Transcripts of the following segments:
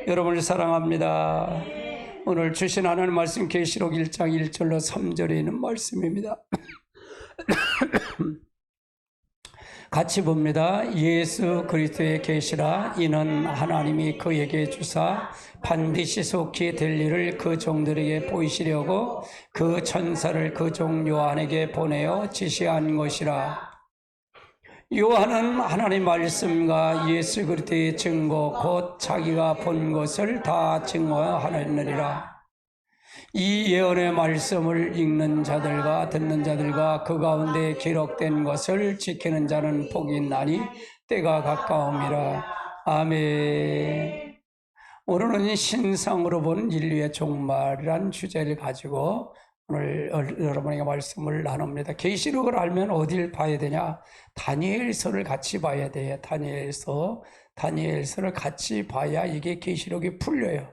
여러분을 사랑합니다. 오늘 주신 하나님 말씀 계시록 1장 1절로 3절에 있는 말씀입니다. 같이 봅니다. 예수 그리스도의 계시라. 이는 하나님이 그에게 주사 반드시 속히 될 일을 그 종들에게 보이시려고 그 천사를 그 종 요한에게 보내어 지시한 것이라. 요한은 하나님 말씀과 예수 그리스도의 증거 곧 자기가 본 것을 다 증거하느니라. 이 예언의 말씀을 읽는 자들과 듣는 자들과 그 가운데 기록된 것을 지키는 자는 복이 있나니 때가 가까움이라. 아멘. 오늘은 신상으로 본 인류의 종말이란 주제를 가지고 오늘 여러분에게 말씀을 나눕니다. 계시록을 알면 어딜 봐야 되냐? 다니엘서를 같이 봐야 돼요. 다니엘서를 같이 봐야 이게 계시록이 풀려요.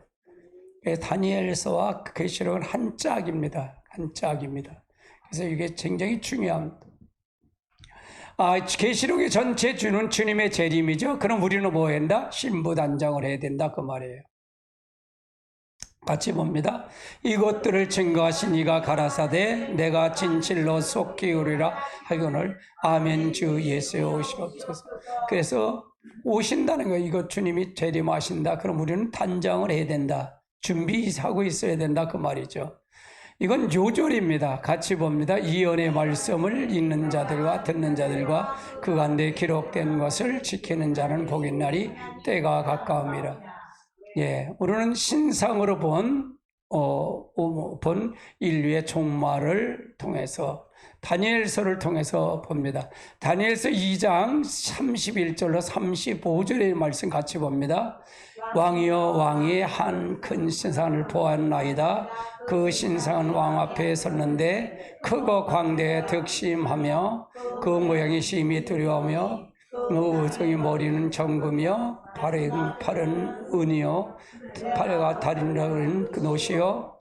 다니엘서와 계시록은 한 짝입니다. 그래서 이게 굉장히 중요합니다. 계시록의 전체 주는 주님의 재림이죠. 그럼 우리는 뭐 해야 된다? 신부단장을 해야 된다 그 말이에요. 같이 봅니다. 이것들을 증거하신 이가 가라사대 내가 진실로 속히 오리라 하거늘 아멘. 주 예수여 오시옵소서. 그래서 오신다는 거예요. 이거 주님이 재림하신다. 그럼 우리는 단장을 해야 된다. 준비하고 있어야 된다 그 말이죠. 이건 요절입니다. 같이 봅니다. 이 예언의 말씀을 읽는 자들과 듣는 자들과 그 가운데 기록된 것을 지키는 자는 복이 있나니 때가 가까움이라. 우리는 신상으로 본 인류의 종말을 통해서 다니엘서를 통해서 봅니다. 다니엘서 2장 31절로 35절의 말씀 같이 봅니다. 왕이여 왕이 한 큰 신상을 보았나이다. 그 신상은 왕 앞에 섰는데 크고 광대에 득심하며 그 모양이 심히 두려우며 그 의성의 머리는 정금이요 팔은 은이요 팔과 다리는 그 노시요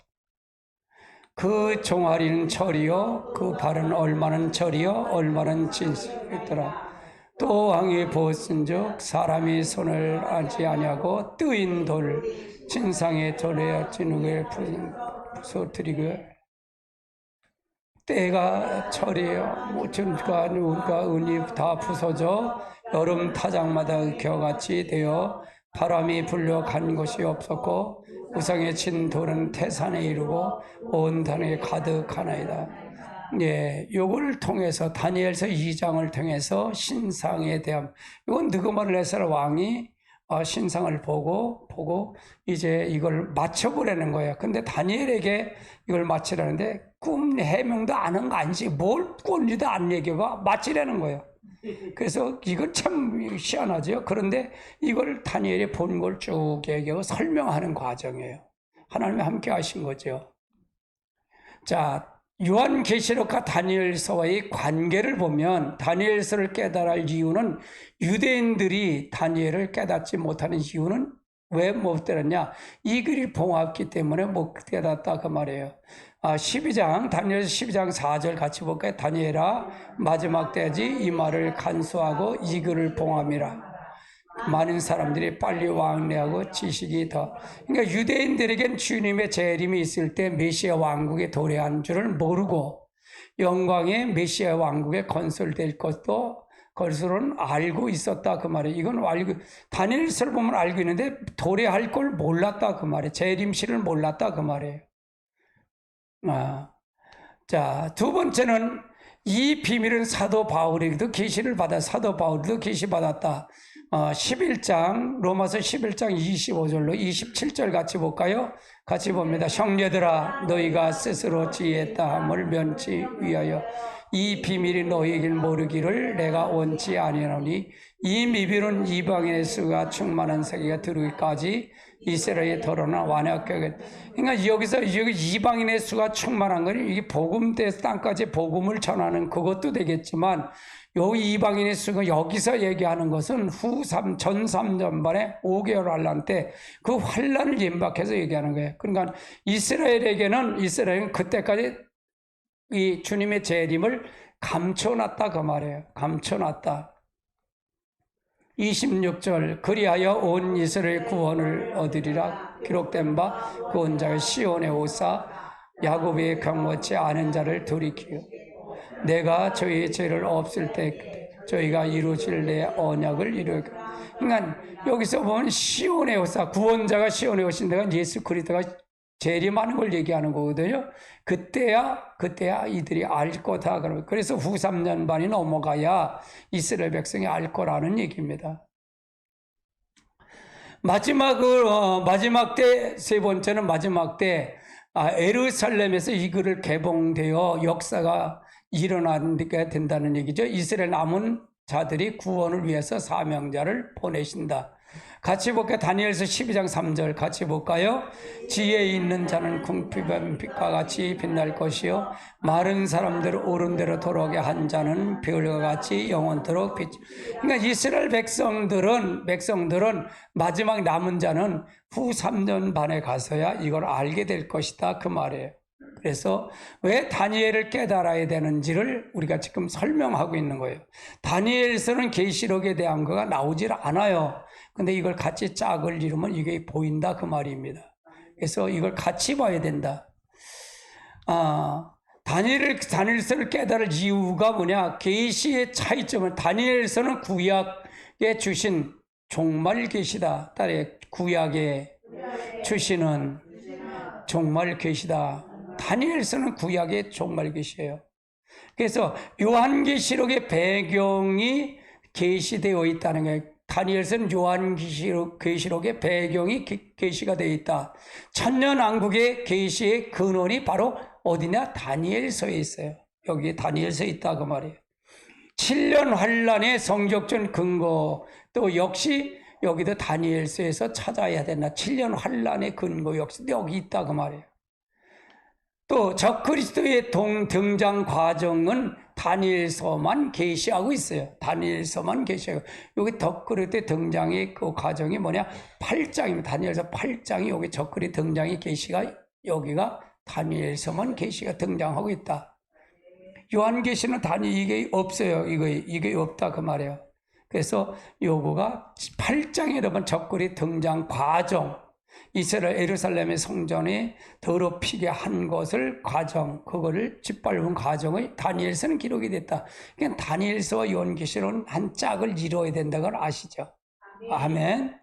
그 종아리는 철이요 그 발은 얼마는 철이요 얼마는 진실이더라. 또 왕이 보았은즉 사람이 손을 하지 아니하고 뜨인 돌 진상의 돌에 진흙을 부서뜨리고 때가 철이에요. 모천과 누가 은이 다 부서져 여름 타작마다 겨같이 되어 바람이 불려 간 곳이 없었고 우상에 친 돌은 태산에 이르고 온 땅에 가득하나이다. 요걸 통해서 다니엘서 2장을 통해서 신상에 대한 이건 느부갓네살 왕이 신상을 보고 이제 이걸 맞춰보라는 거예요. 근데 다니엘에게 이걸 맞추라는데 꿈 해명도 안 한 거 아니지 뭘 꾼지도 안 얘기가 맞추라는 거예요. 그래서 이건 참 희한하죠. 그런데 이걸 다니엘이 본 걸 쭉 얘기하고 설명하는 과정이에요. 하나님이 함께 하신 거죠. 자, 요한계시록과 다니엘서와의 관계를 보면 다니엘서를 깨달아야 할 이유는 유대인들이 다니엘을 깨닫지 못하는 이유는 왜 못 깨닫냐? 이 글이 봉합기 때문에 못 깨닫다 그 말이에요. 12장 다니엘서 12장 4절 같이 볼까요? 다니엘아 마지막 때지 이 말을 간수하고 이 글을 봉함이라. 많은 사람들이 빨리 왕래하고 지식이 더. 그러니까 유대인들에겐 주님의 재림이 있을 때 메시아 왕국에 도래한 줄을 모르고 영광의 메시아 왕국에 건설될 것은 알고 있었다 그 말이에요. 이건 알고 다니엘서를 보면 알고 있는데 도래할 걸 몰랐다 그 말이에요. 재림시를 몰랐다 그 말이에요. 자, 두 번째는 이 비밀은 사도 바울에게도 계시를 받아 사도 바울도 계시 받았다. 11장 로마서 11장 25절로 27절 같이 볼까요? 같이 봅니다. 형제들아 너희가 스스로 지혜했다 함을 면치 위하여 이 비밀이 너희에게 모르기를 내가 원치 아니하노니 이 비밀은 이방인의 수가 충만한 세계가 들어오기까지 이스라엘에 덜어나 완악하게. 그러니까 여기서 이방인의 수가 충만한 건 이게 복음대 땅까지 복음을 전하는 그것도 되겠지만 여기 이방인의 수가 여기서 얘기하는 것은 전 3년반에 5개월 환란 때 그 환란을 임박해서 얘기하는 거예요. 그러니까 이스라엘은 그때까지 이 주님의 재림을 감춰놨다 그 말이에요. 감춰놨다. 26절 그리하여 온 이스라엘 구원을 얻으리라 기록된 바 구원자가 시온에 오사 야곱의 경고치 않은 자를 돌이키고 내가 저희의 죄를 없을 때 저희가 이루실 내 언약을 이루게. 그러니까 여기서 보면 시온에 오사 구원자가 시온에 오신 데가 예수 그리스도가 재림하는 걸 얘기하는 거거든요. 그때야 이들이 알 거다. 그래서 후 3년 반이 넘어가야 이스라엘 백성이 알 거라는 얘기입니다. 마지막 때, 세 번째는 마지막 때, 에루살렘에서 이 글을 개봉되어 역사가 일어나게 된다는 얘기죠. 이스라엘 남은 자들이 구원을 위해서 사명자를 보내신다. 같이 볼까요? 다니엘서 12장 3절 같이 볼까요? 지혜 있는 자는 궁핍과 같이 빛날 것이요 마른 사람들 오른 대로 돌아오게 한 자는 별과 같이 영원토록 빛. 그러니까 이스라엘 백성들은 마지막 남은 자는 후 3년 반에 가서야 이걸 알게 될 것이다 그 말이에요. 그래서 왜 다니엘을 깨달아야 되는지를 우리가 지금 설명하고 있는 거예요. 다니엘서는 계시록에 대한 거가 나오질 않아요. 근데 이걸 같이 짝을 이루면 이게 보인다 그 말입니다. 그래서 이걸 같이 봐야 된다. 다니엘서를 깨달을 이유가 뭐냐? 계시의 차이점은 다니엘서는 구약에 주신 종말 계시다. 딸의 구약에 주시는 종말 계시다. 다니엘서는 구약의 종말 계시예요. 그래서 요한계시록의 배경이 계시되어 있다는 거예요. 다니엘서는 요한계시록의 배경이 계시가 되어 있다. 천년왕국의 계시의 근원이 바로 어디냐? 다니엘서에 있어요. 여기에 다니엘서에 있다 그 말이에요. 7년 환란의 성적전 근거 또 역시 여기도 다니엘서에서 찾아야 된다. 7년 환란의 근거 역시 여기 있다 그 말이에요. 또 적그리스도의 등장 과정은 다니엘서만 계시하고 있어요. 다니엘서만 계시하고 여기 적그리스도의 등장의 그 과정이 뭐냐? 8장입니다. 다니엘서 8장이 여기 적그리스도 등장의 계시가 여기가 다니엘서만 계시가 등장하고 있다. 요한계시는 이게 없어요. 이게 없다 그 말이에요. 그래서 요거가 8장에 여러분 적그리스도 등장 과정 이스라엘 예루살렘의 성전에 더럽히게 한 것을 그거를 짓밟은 과정의 다니엘서는 기록이 됐다. 그러니까 다니엘서와 요한계시록은 한 짝을 이루어야 된다는 걸 아시죠? 아멘.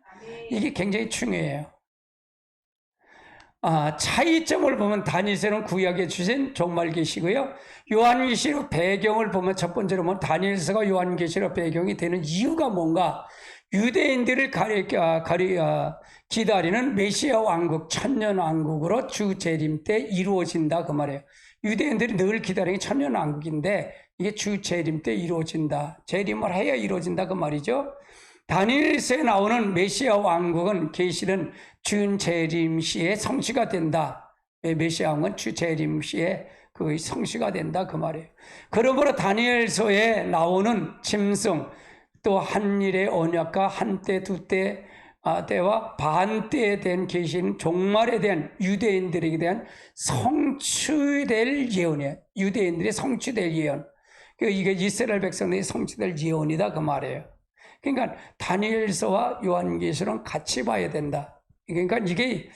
이게 굉장히 중요해요. 차이점을 보면 다니엘서는 구약에 주신 종말계시고요. 요한계시록 배경을 보면 첫 번째로 보면 다니엘서가 요한계시록 배경이 되는 이유가 뭔가? 유대인들을 기다리는 메시아 왕국, 천년 왕국으로 주 재림 때 이루어진다 그 말이에요. 유대인들이 늘 기다리는 게 천년 왕국인데 이게 주 재림 때 이루어진다. 재림을 해야 이루어진다 그 말이죠. 다니엘서에 나오는 메시아 왕국은 계시는 주 재림 시에 성취가 된다. 메시아 왕국은 주 재림 시에 그 성취가 된다 그 말이에요. 그러므로 다니엘서에 나오는 짐승 또 한일의 언약과 한때 두때 때와 반때에 대한 계시는 종말에 대한 유대인들에게 대한 성취될 예언이에요. 유대인들이 성취될 예언. 이게 이스라엘 백성들이 성취될 예언이다 그 말이에요. 그러니까 다니엘서와 요한계시록은 같이 봐야 된다. 그러니까 이게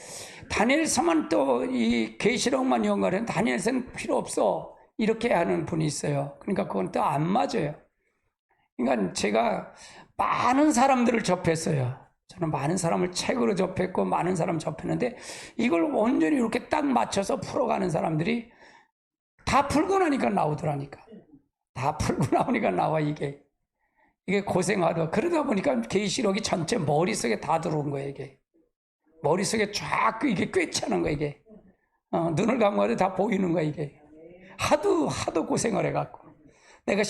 다니엘서만 또 이 계시록만 연구하는 다니엘서는 필요 없어 이렇게 하는 분이 있어요. 그러니까 그건 또 안 맞아요. 그러니까 제가 많은 사람들을 접했어요. 저는 많은 사람을 책으로 접했고 많은 사람 접했는데 이걸 온전히 이렇게 딱 맞춰서 풀어가는 사람들이 다 풀고 나니까 나오더라니까. 다 풀고 나오니까 나와 이게 고생하다. 그러다 보니까 계시록이 전체 머릿속에 다 들어온 거예요 이게. 머릿속에 쫙 이게 꿰차는 거야 이게. 눈을 감고도 다 보이는 거야 이게. 하도 고생을 해갖고. 내가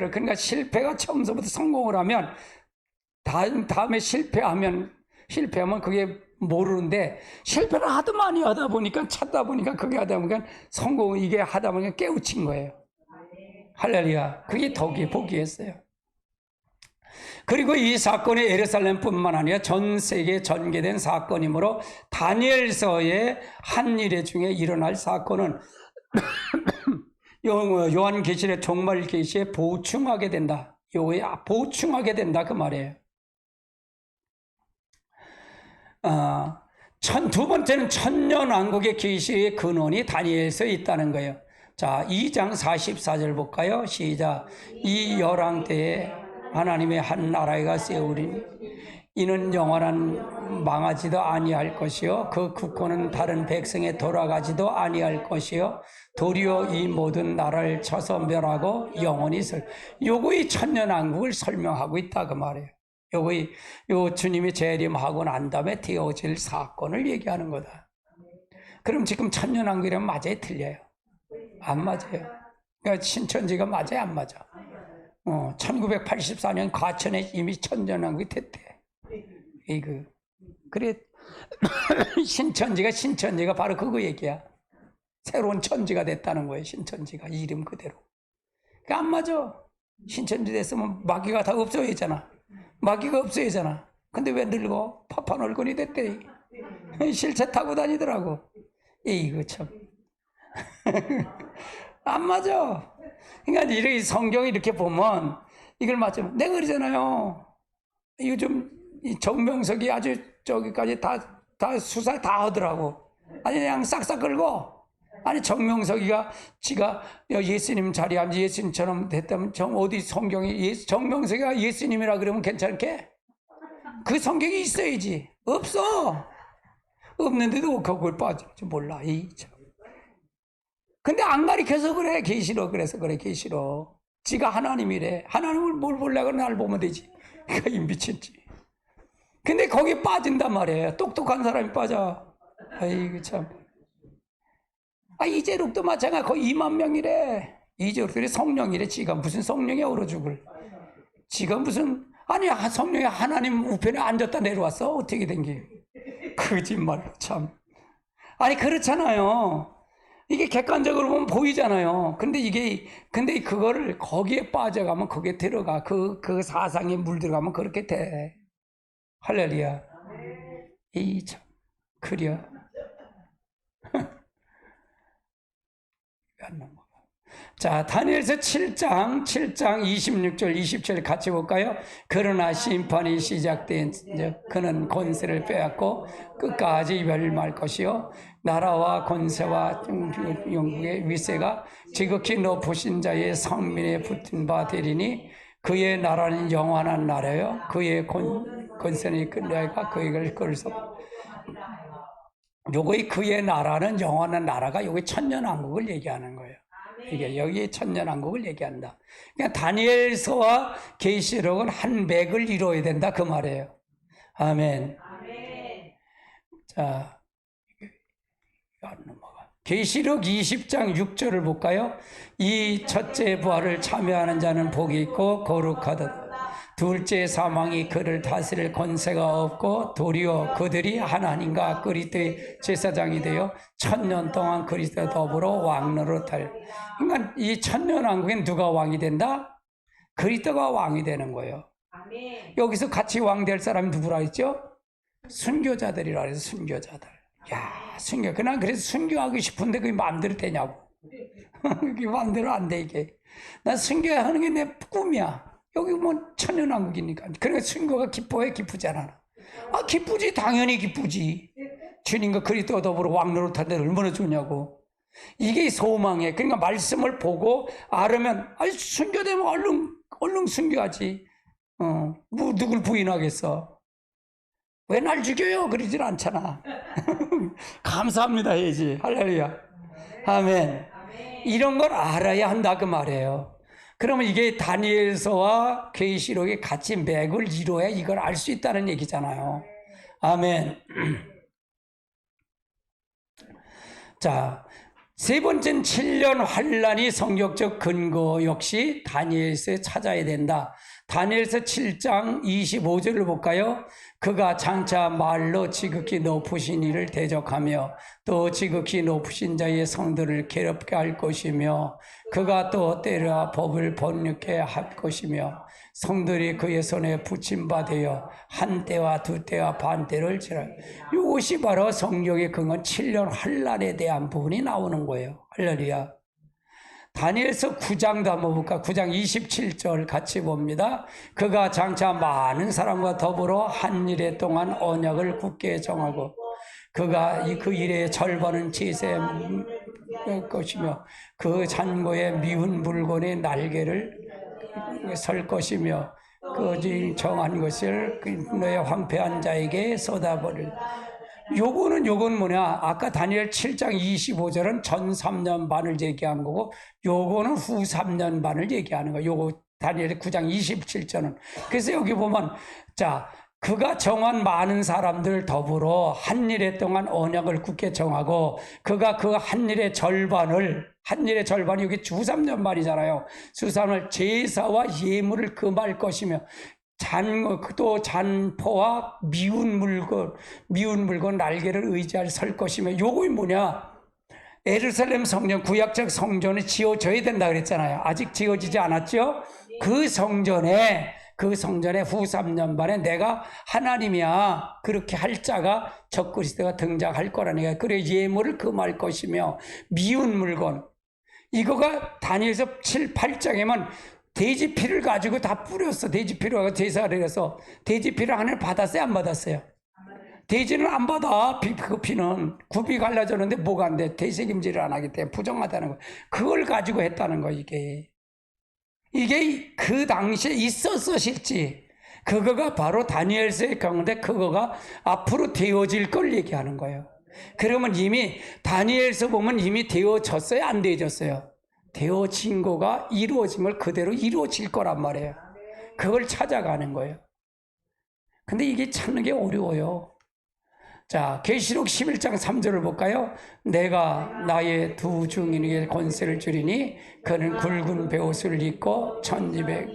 그러니까 실패가 처음부터 성공을 하면 다음에 실패하면 그게 모르는데 실패를 하도 많이 하다 보니까 찾다 보니까 그게 하다 보니까 이게 하다 보니까 깨우친 거예요. 할렐루야. 그게 복이었어요. 그리고 이 사건이 예루살렘뿐만 아니라 전 세계에 전개된 사건이므로 다니엘서의 한 일 중에 일어날 사건은 요한계시록의 종말 계시에 보충하게 된다. 보충하게 된다 그 말이에요. 두 번째는 천년왕국의 계시의 근원이 다니엘서에 있다는 거예요. 자, 2장 44절 볼까요? 시작. 이 열왕 때에 하나님의 한 나라가 세우리니 이는 영원한 망하지도 아니할 것이요 그 국권은 다른 백성에 돌아가지도 아니할 것이요 도리어 이 모든 나라를 쳐서 멸하고 영원히 요거의 천년왕국을 설명하고 있다 그 말이에요. 요 주님이 재림하고 난 다음에 되어질 사건을 얘기하는 거다. 그럼 지금 천년왕국이라면 맞아요, 틀려요? 안 맞아요. 그러니까 신천지가 맞아요, 안 맞아? 1984년 과천에 이미 천년왕국이 됐대. 그래 신천지가 바로 그거 얘기야. 새로운 천지가 됐다는 거예요. 신천지가 이름 그대로. 그러니까 안 맞아. 신천지 됐으면 마귀가 다 없어야잖아. 마귀가 없어야잖아. 근데 왜 늙어? 파판 얼굴이 됐대. 실체 타고 다니더라고. 이거 참. 안 맞아. 그러니까 이렇게 성경 이렇게 보면 이걸 맞으면 내가 그러잖아요. 이거 좀 정명석이 아주 저기까지 다 수사 다 하더라고. 아니 그냥 싹싹 긁고. 아니 정명석이가 지가 예수님 자리에 앉아 예수님처럼 됐다면 어디 성경이 정명석이가 예수님이라 그러면 괜찮게? 그 성경이 있어야지. 없어. 없는데도 그걸 빠질지 몰라. 근데 안 가리켜서 그래. 계시로 그래서 그래. 계시로. 지가 하나님이래. 하나님을 뭘 보려고 날 보면 되지. 그러니까 이 미친지. 근데 거기에 빠진단 말이에요. 똑똑한 사람이 빠져. 아이고 참. 이재록도 마찬가지야. 거의 2만 명이래. 이재록들이 성령이래. 지가 무슨 성령이 얼어 죽을. 지가 무슨 아니 성령이 하나님 우편에 앉았다 내려왔어. 어떻게 된 게. 거짓말로 참. 아니 그렇잖아요. 이게 객관적으로 보면 보이잖아요. 근데 그거를 거기에 빠져가면 거기에 들어가. 그 사상에 물들어가면 그렇게 돼. 할렐루야. 참 그려. 자, 다니엘서 7장 26절 27절 같이 볼까요? 그러나 심판이 시작된 그는 권세를 빼앗고 끝까지 멸망할 것이요 나라와 권세와 영국의 위세가 지극히 높으신 자의 성민에 붙은 바 되리니 그의 나라는 영원한 나라요 그의 권세는 끝내가 그에게 끌서 요거의 그의 나라는 영원한 나라가 요게 천년왕국을 얘기하는 거예요. 이게 여기 천년왕국을 얘기한다. 그러니까 다니엘서와 계시록은 한 맥을 이루어야 된다 그 말이에요. 아멘. 자, 계시록 20장 6절을 볼까요? 이 첫째 부활을 참여하는 자는 복이 있고 거룩하다. 둘째 사망이 그를 다스릴 권세가 없고 도리어 그들이 하나님과 그리스도의 제사장이 되어 1000년 동안 그리스도와 더불어 왕노릇 할. 그러니까 이 천년왕국엔 누가 왕이 된다? 그리스도가 왕이 되는 거예요. 아멘. 여기서 같이 왕 될 사람이 누구라 했죠? 순교자들이라 해서 순교자들. 야, 그냥 그래서 순교하고 싶은데 그게 마음대로 되냐고. 그게 마음대로 안 돼 이게. 난 순교하는 게 내 꿈이야. 여기 뭐 천년왕국이니까. 그러니까 순교가 기뻐해 기쁘지 않아. 기쁘지. 당연히 기쁘지. 주님과 그리스도와 더불어 왕노릇 하는데 얼마나 좋냐고. 이게 소망이에요. 그러니까 말씀을 보고 알으면 순교되면 얼른 순교하지. 뭐 누굴 부인하겠어. 왜 날 죽여요? 그러질 않잖아. 감사합니다 해야지. 할렐루야. 아멘. 이런 걸 알아야 한다 그 말이에요. 그러면 이게 다니엘서와 계시록이 같이 맥을 이루어야 이걸 알 수 있다는 얘기잖아요. 아멘. 자, 세 번째는 7년 환란이 성경적 근거 역시 다니엘서에 찾아야 된다. 다니엘서 7장 25절을 볼까요? 그가 장차 말로 지극히 높으신 이를 대적하며 또 지극히 높으신 자의 성들을 괴롭게 할 것이며 그가 또 때려 법을 번역해 할 것이며 성들이 그의 손에 붙임 바 되어 한 때와 두 때와 반 때를 지라. 이것이 바로 성경의 근원 7년 환란에 대한 부분이 나오는 거예요. 할렐루야. 다니엘서 9장도 한번 볼까? 9장 27절 같이 봅니다. 그가 장차 많은 사람과 더불어 한 일에 동안 언약을 굳게 정하고 그가 그 일의 절반은 제세 것이며 그 잔고에 미운 물건의 날개를 설 것이며 그 정한 것을 너의 황폐한 자에게 쏟아버릴. 요건 뭐냐? 아까 다니엘 7장 25절은 전 3년 반을 얘기한 거고, 요거는 후 3년 반을 얘기하는 거예요. 요거 다니엘 9장 27절은. 그래서 여기 보면, 자, 그가 정한 많은 사람들 더불어 한 일에 동안 언약을 굳게 정하고, 그가 그 한 일의 절반이 여기 주 3년 만이잖아요. 주 3년 제사와 예물을 금할 것이며, 또 잔포와 미운 물건 날개를 의지할 설 것이며, 요거 뭐냐? 예루살렘 성전, 구약적 성전이 지어져야 된다 그랬잖아요. 아직 지어지지 않았죠? 그 성전에 후 3년 반에 내가 하나님이야 그렇게 할 자가 적그리스도가 등장할 거라니까. 그래 예물을 금할 것이며 미운 물건, 이거가 다니엘서 7, 8장에만 돼지 피를 가지고 다 뿌렸어. 돼지 피를 가지고 제사를 해서 돼지 피를 하나님 받았어요? 안 받았어요? 돼지는 안 받아. 그 피는 굽이 갈라졌는데 뭐가 안 돼? 되새김질을 안 하기 때문에 부정하다는 거. 그걸 가지고 했다는 거. 이게 그 당시에 있었어 실지. 그거가 바로 다니엘서의 경우인데 그거가 앞으로 되어질 걸 얘기하는 거예요. 그러면 이미 다니엘서 보면 이미 되어졌어요? 안 되어졌어요? 되어진 거가 이루어진 걸 그대로 이루어질 거란 말이에요. 그걸 찾아가는 거예요. 근데 이게 찾는 게 어려워요. 자, 계시록 11장 3절을 볼까요? 내가 나의 두 증인에게 권세를 주리니 그는 굵은 베옷을 입고 1200.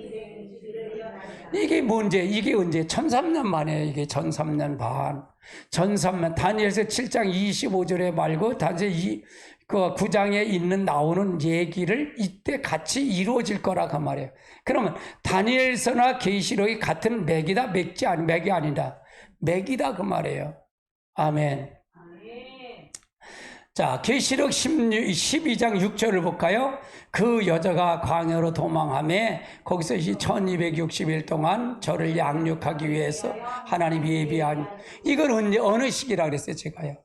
이게 언제? 1003년 만에 이게 1003년 반. 1003년 다니엘서 7장 25절에 말고 다시 그 9장에 나오는 얘기를 이때 같이 이루어질 거라 그 말이에요. 그러면 다니엘서나 계시록이 같은 맥이다, 맥이 아니다. 맥이다 그 말이에요. 아멘. 자, 계시록 12장 6절을 볼까요? 그 여자가 광야로 도망하며 거기서 1260일 동안 저를 양육하기 위해서 하나님이 예비한. 이건 어느 시기라 그랬어요 제가요?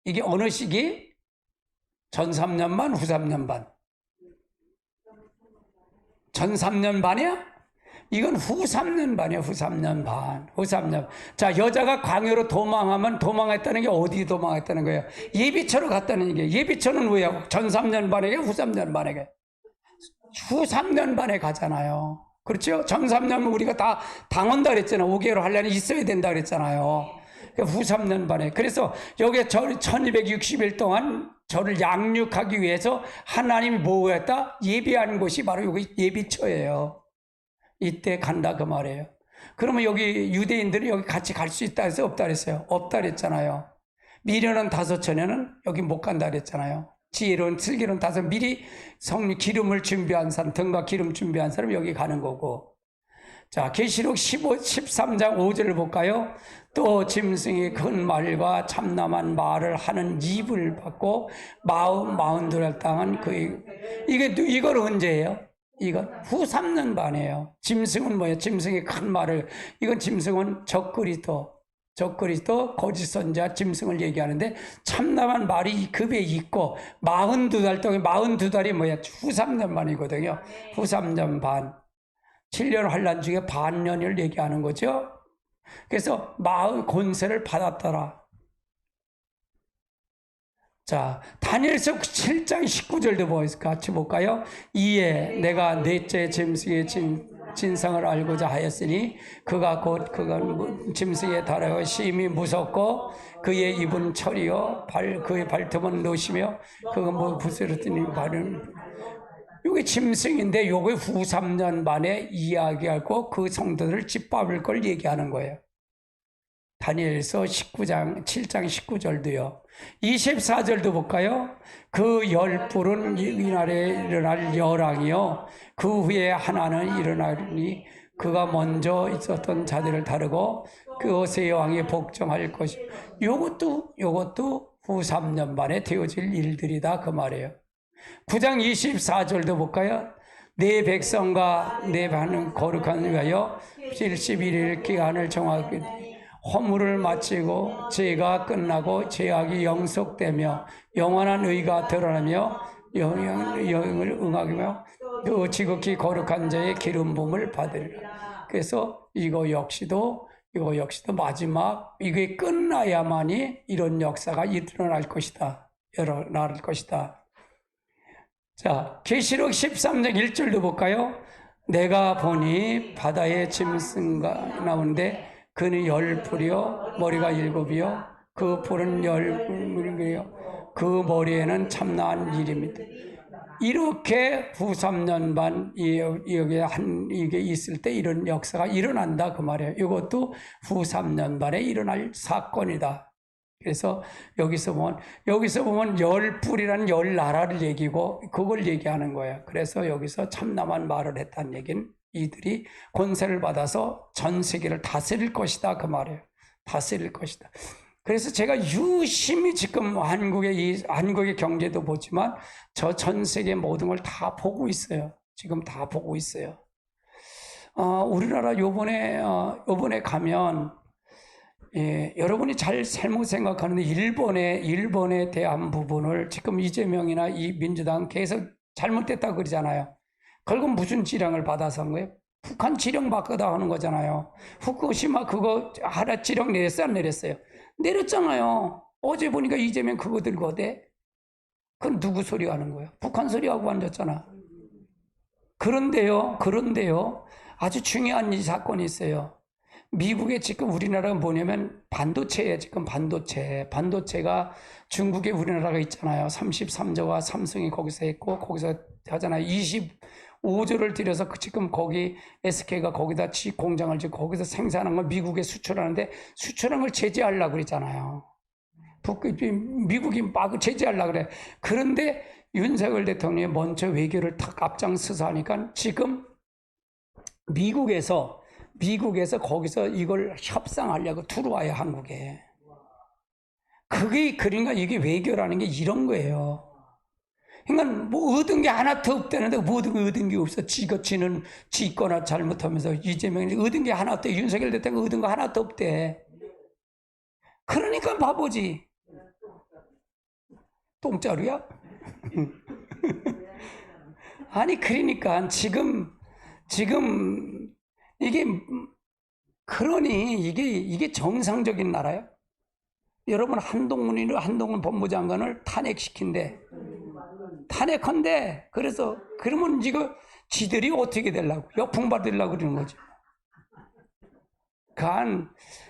이게 어느 시기? 전 3년 반, 후 3년 반? 전 3년 반이야? 이건 후 3년 반이야. 후 3년 반. 후 3년. 자, 여자가 광야로 도망하면 도망했다는 게 어디 도망했다는 거예요? 예비처로 갔다는 게. 예비처는 왜요? 전 3년 반에게 후 3년 반에게. 후 3년 반에 가잖아요. 그렇죠? 전 3년은 우리가 다 당한다 그랬잖아요. 5개월 하려니 있어야 된다 그랬잖아요. 후 3년 반에. 그래서 여기 1260일 동안 저를 양육하기 위해서 하나님이 뭐했다? 예비한 곳이 바로 여기 예비처예요. 이때 간다 그 말이에요. 그러면 여기 유대인들이 여기 같이 갈 수 있다 해서 없다 그랬어요? 없다 그랬잖아요. 미련한 5천에는 여기 못 간다 그랬잖아요. 지혜로운 슬기로운 5, 미리 기름을 준비한 사람, 등과 기름 준비한 사람 여기 가는 거고. 자, 계시록 13장 5절을 볼까요? 또 짐승이 큰 말과 참남한 말을 하는 입을 받고 42알 땅은 이걸 언제예요? 이건 후 3년 반이에요. 짐승은 뭐예요? 짐승이 큰 말을, 이건 짐승은 적그리스도, 거짓 선자, 짐승을 얘기하는데 참남한 말이 급에 있고 42달 동안, 42달이 뭐야? 후 3년 반이거든요. 후 3년 반. 7년 환란 중에 반년을 얘기하는 거죠. 그래서 권세를 받았더라. 자, 다니엘서 7장 19절도 같이 볼까요? 이에 내가 넷째 짐승의 진상을 알고자 하였으니 그가 짐승에 달하여 심히 무섭고 그의 입은 철이요 그의 발톱은 노시며 그가 부스러뜨린 발은. 요게 짐승인데 요게 후 3년 만에 이야기하고 그 성도들을 짓밟을 걸 얘기하는 거예요. 다니엘서 7장 19절도요. 24절도 볼까요? 그 열불은 이날에 일어날 열왕이요. 그 후에 하나는 일어나니 그가 먼저 있었던 자들을 다루고 그것의 왕이 복종할 것이. 요것도 후 3년 만에 되어질 일들이다 그 말이에요. 9장 24절도 볼까요? 내 백성과 내 반은 거룩한 위하여 71일 기한을 정하게 허물을 마치고 죄가 끝나고 죄악이 영속되며 영원한 의가 드러나며 영을 응하며 그 지극히 거룩한 자의 기름 부음을 받으리라. 그래서 이거 역시도 마지막 이게 끝나야만이 이런 역사가 일어날 것이다. 일어날 것이다. 자, 계시록 13장 1절도 볼까요? 내가 보니 바다에 짐승가 나오는데 그는 10뿔이요 머리가 7이요 그 뿔은 10뿔이요 그 머리에는 참나한 일입니다. 이렇게 후 3년 반 이게 있을 때 이런 역사가 일어난다 그 말이에요. 이것도 후 3년 반에 일어날 사건이다. 그래서 여기서 보면 10뿔이라는 10나라를 얘기고 그걸 얘기하는 거예요. 그래서 여기서 참남한 말을 했다는 얘기는 이들이 권세를 받아서 전 세계를 다스릴 것이다 그 말이에요. 다스릴 것이다. 그래서 제가 유심히 지금 한국의 경제도 보지만 저 전 세계 모든 걸 다 보고 있어요. 지금 다 보고 있어요. 우리나라 요번에 가면 여러분이 잘 잘못 생각하는데 일본에 대한 부분을 지금 이재명이나 이 민주당 계속 잘못됐다 그러잖아요. 결국 무슨 지령을 받아서 한 거예요? 북한 지령 바꾸다 하는 거잖아요. 후쿠시마 그거 하나 지령 내렸어요? 안 내렸어요? 내렸잖아요. 어제 보니까 이재명 그거 들고 어때? 그건 누구 소리 하는 거예요? 북한 소리하고 앉았잖아. 그런데요, 아주 중요한 이 사건이 있어요. 미국에 지금 우리나라가 뭐냐면 반도체예요. 지금 반도체가 중국에 우리나라가 있잖아요. 33조가 삼성이 거기서 했고 거기서 하잖아요. 25조를 들여서 지금 거기 SK가 거기다 공장을 짓고 거기서 생산한 걸 미국에 수출하는데 수출한 걸 제재하려고 그랬잖아요. 미국이 막 제재하려고 그래. 그런데 윤석열 대통령이 먼저 외교를 탁 앞장서서 하니까 지금 미국에서 거기서 이걸 협상하려고 들어와요, 한국에. 그러니까 이게 외교라는 게 이런 거예요. 그러니까 뭐 얻은 게 하나도 없다는데 모든 얻은 게 없어. 지는 지거나 잘못하면서 이재명이 얻은 게 하나 없대. 윤석열 대통령 얻은 거 하나도 없대. 그러니까 바보지. 똥자루야? 아니 그러니까 지금 이게 정상적인 나라예요? 여러분 한동훈 법무장관을 탄핵한데 그래서 그러면 이거 지들이 어떻게 되려고 역풍 받으려고 그러는 거죠.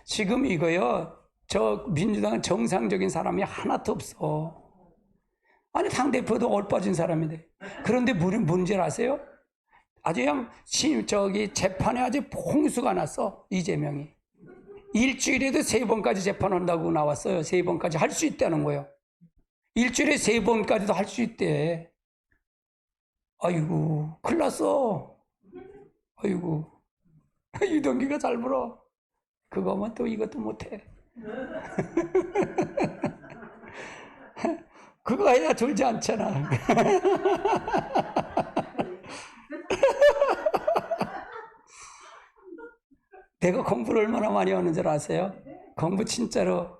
지금 이거요. 저 민주당은 정상적인 사람이 하나도 없어. 아니 당대표도 얼빠진 사람인데. 그런데 문제를 아세요? 아주 그냥 재판에 아주 홍수가 났어. 이재명이 일주일에도 3번까지 재판한다고 나왔어요. 3번까지 할 수 있다는 거예요. 일주일에 3번까지도 할 수 있대. 아이고 큰일 났어. 아이고 유동규가 잘 불어. 그거면 또 이것도 못해. 그거 해야 졸지 않잖아. 내가 공부를 얼마나 많이 하는 줄 아세요? 공부 진짜로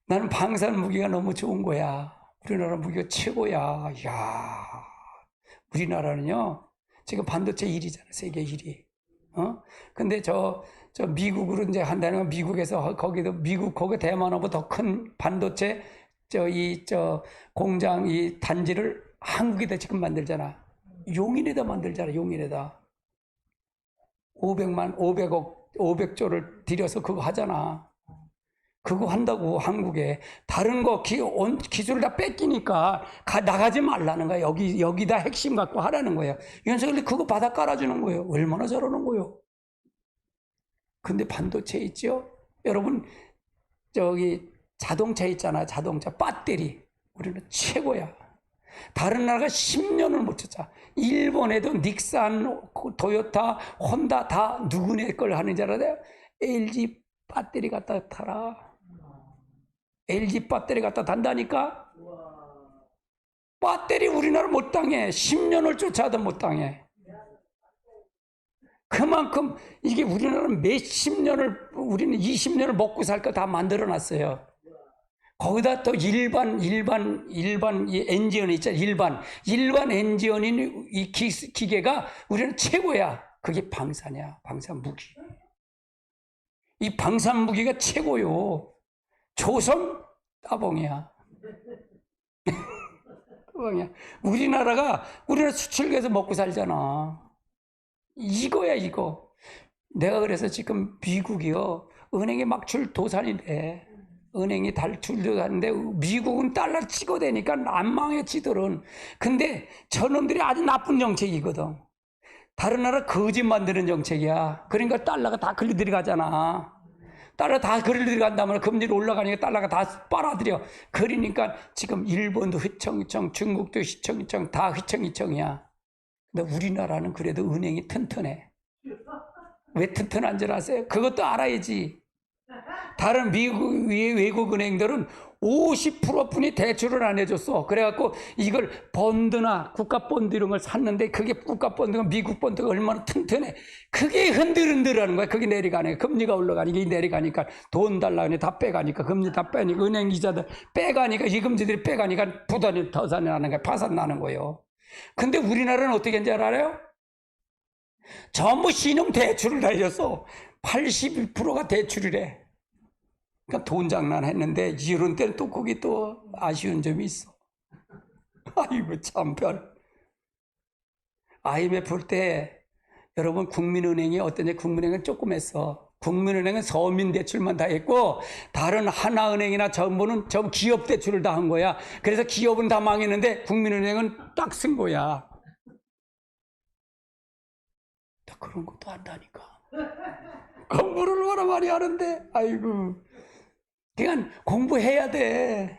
나는 방산 무기가 너무 좋은 거야. 우리나라 무기가 최고야. 이야, 우리나라는요 지금 반도체 1위잖아. 세계 1위. 근데 저 미국으로 이제 한다는 건 미국에서 거기 대만하고 더 큰 반도체 공장 이 단지를 한국에다 지금 만들잖아. 용인에다 만들잖아. 용인에다 500조를 들여서 그거 하잖아. 그거 한다고 한국에. 다른 거 기술을 다 뺏기니까 나가지 말라는 거야. 여기다 핵심 갖고 하라는 거예요. 윤석열이 그거 바닥 깔아주는 거예요. 얼마나 잘하는 거예요. 근데 반도체 있죠? 여러분 자동차 있잖아. 자동차 배터리 우리는 최고야. 다른 나라가 10년을 못 쳤자. 일본에도 닉산, 토요타, 혼다 다 누구네 걸 하는 줄 알아요? LG 배터리 갖다 타라. LG 배터리 갖다 단다니까? 배터리 우리나라 못 당해. 10년을 쫓아도 못 당해. 그만큼 이게 우리나라는 몇십 년을, 우리는 20년을 먹고 살 거 다 만들어 놨어요. 거기다 또 일반 이 엔지니어 있잖아. 일반 엔지니어인 이 기계가 우리는 최고야. 그게 방사냐, 방산 무기. 이 방산 무기가 최고요. 조선 따봉이야. 따봉이야. 우리나라 수출해서 먹고 살잖아. 이거야, 이거. 내가 그래서 지금 미국이요, 은행에 막 출도산인데, 은행이 출도산인데, 미국은 달러 찍어대니까 안 망해, 지들은. 근데 저놈들이 아주 나쁜 정책이거든. 다른 나라 거짓 만드는 정책이야. 그러니까 달러가 다 글로 들어가잖아. 달러 다 글로 들어간다면 금리를 올라가니까 달러가 다 빨아들여. 그러니까 지금 일본도 휘청휘청, 중국도 휘청휘청, 다 휘청휘청이야. 근데 우리나라는 그래도 은행이 튼튼해. 왜 튼튼한 줄 아세요? 그것도 알아야지. 다른 미국 외국 은행들은 50%뿐이 대출을 안 해줬어. 그래갖고 이걸 본드나 국가본드 이런 걸 샀는데, 그게 국가본드가 미국 본드가 얼마나 튼튼해. 그게 흔들흔들하는 거야. 그게 내려가니까, 금리가 올라가니까, 이게 내려가니까 돈 달라니 다 빼가니까, 금리 다 빼니까, 은행 이자들 빼가니까, 이금지들이 빼가니까 부담이 더 나는 거야. 파산 나는 거예요. 근데 우리나라는 어떻게 했는지 알아요? 전부 신용 대출을 다 해줬어. 81%가 대출이래. 그러니까 돈 장난했는데, 이런 때는 또 거기 또 아쉬운 점이 있어. 아이고, 참 IMF 때 여러분, 국민은행이 어떠냐? 국민은행은 조금 했어. 국민은행은 서민 대출만 다 했고, 다른 하나은행이나 전부는 전 기업 대출을 다 한 거야. 그래서 기업은 다 망했는데 국민은행은 딱 쓴 거야. 나 그런 것도 한다니까. 공부를 얼마나 많이 하는데, 아이고. 그냥 공부해야 돼.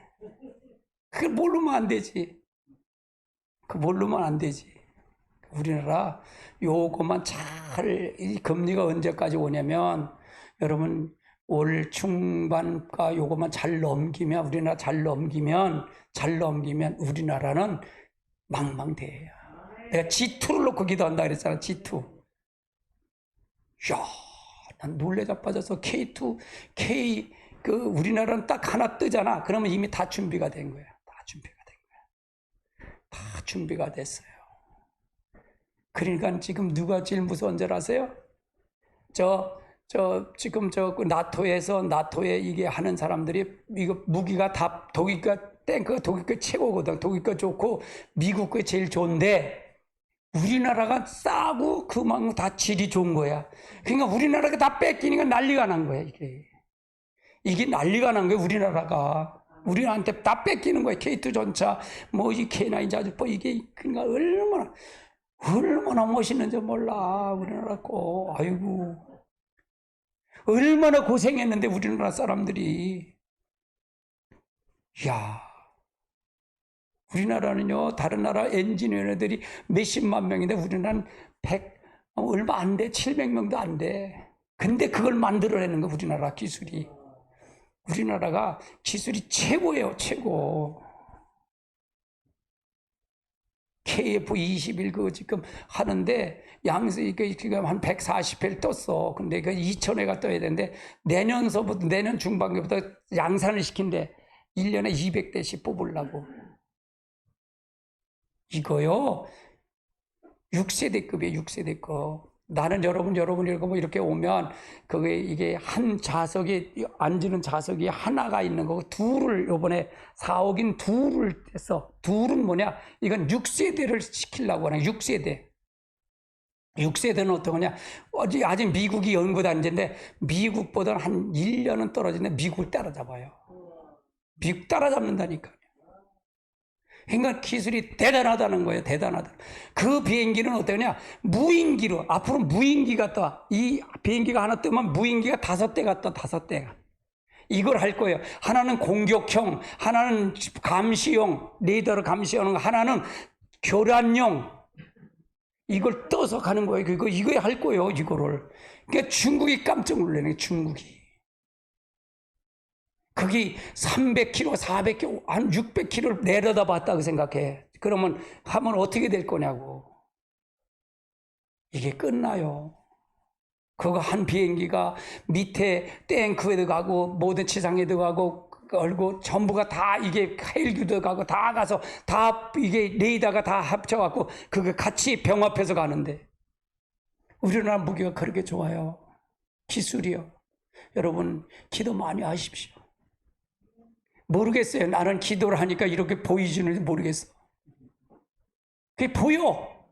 그걸 모르면 안 되지. 모르면 안 되지. 우리나라 요것만 잘, 이 금리가 언제까지 오냐면, 여러분, 올 중반가 요것만 잘 넘기면, 우리나라 잘 넘기면 우리나라는 망망대해야. 내가 G2를 놓고 기도한다 그랬잖아, G2. 야, 난 놀래 자빠져서 K2, 우리나라는 딱 하나 뜨잖아. 그러면 이미 다 준비가 된 거야. 다 준비가 됐어요. 그러니까 지금 누가 제일 무서운 줄 아세요? 지금 나토에 이게 하는 사람들이, 이거 무기가 다 탱크가 독일 거 최고거든. 독일 거 좋고, 미국 거 제일 좋은데, 우리나라가 싸고 그만큼 다 질이 좋은 거야. 그러니까 우리나라가 다 뺏기니까 난리가 난 거야, 이게 난리가 난 거야, 우리나라가. 우리한테 다 뺏기는 거야. K2 전차, 이 K9 자주포, 이게, 그러니까 얼마나 멋있는지 몰라, 우리나라 거. 아이고. 얼마나 고생했는데, 우리나라 사람들이. 야, 우리나라는요, 다른 나라 엔지니어들이 몇십만 명인데, 우리나라는 얼마 안 돼. 700명도 안 돼. 근데 그걸 만들어내는 거, 우리나라 기술이. 우리나라가 기술이 최고예요, 최고. KF-21 그거 지금 하는데, 지금 한 140회를 떴어. 근데 그 2000회가 떠야 되는데, 내년 중반기부터 양산을 시킨대. 1년에 200대씩 뽑으려고. 이거요, 6세대급이에요, 6세대급. 나는 여러분 이렇게 오면, 이게 한 좌석에, 앉는 좌석이 하나가 있는 거고, 요번에 4억인 둘을 했어. 둘은 뭐냐? 이건 6세대를 시키려고 하는 6세대. 6세대는 어떠냐? 아직 미국이 연구단지인데, 미국보다는 한 1년은 떨어지는데, 미국을 따라잡아요. 미국 따라잡는다니까요. 그러니까 기술이 대단하다는 거예요. 대단하다. 그 비행기는 어떠냐? 무인기로, 앞으로 무인기가 떠. 이 비행기가 하나 뜨면 무인기가 5대가 떠, 5대가. 이걸 할 거예요. 하나는 공격형, 하나는 감시용, 레이더로 감시하는 거, 하나는 교란용. 이걸 떠서 가는 거예요. 이거 할 거예요, 이거를. 그러니까 중국이 깜짝 놀라는 거예요, 중국이. 그게 300km, 400km, 한 600km를 내려다 봤다고 생각해. 그러면 하면 어떻게 될 거냐고. 이게 끝나요. 그거 한 비행기가 밑에 탱크에도 가고 모든 지상에도 가고 걸고 전부가 다 이게 헬기도 가고 다 가서 다 이게 레이더가 다 합쳐갖고 그거 같이 병합해서 가는데 우리나라 무기가 그렇게 좋아요. 기술이요. 여러분 기도 많이 하십시오. 모르겠어요. 나는 기도를 하니까 이렇게 보이지는지 모르겠어. 그게 보여.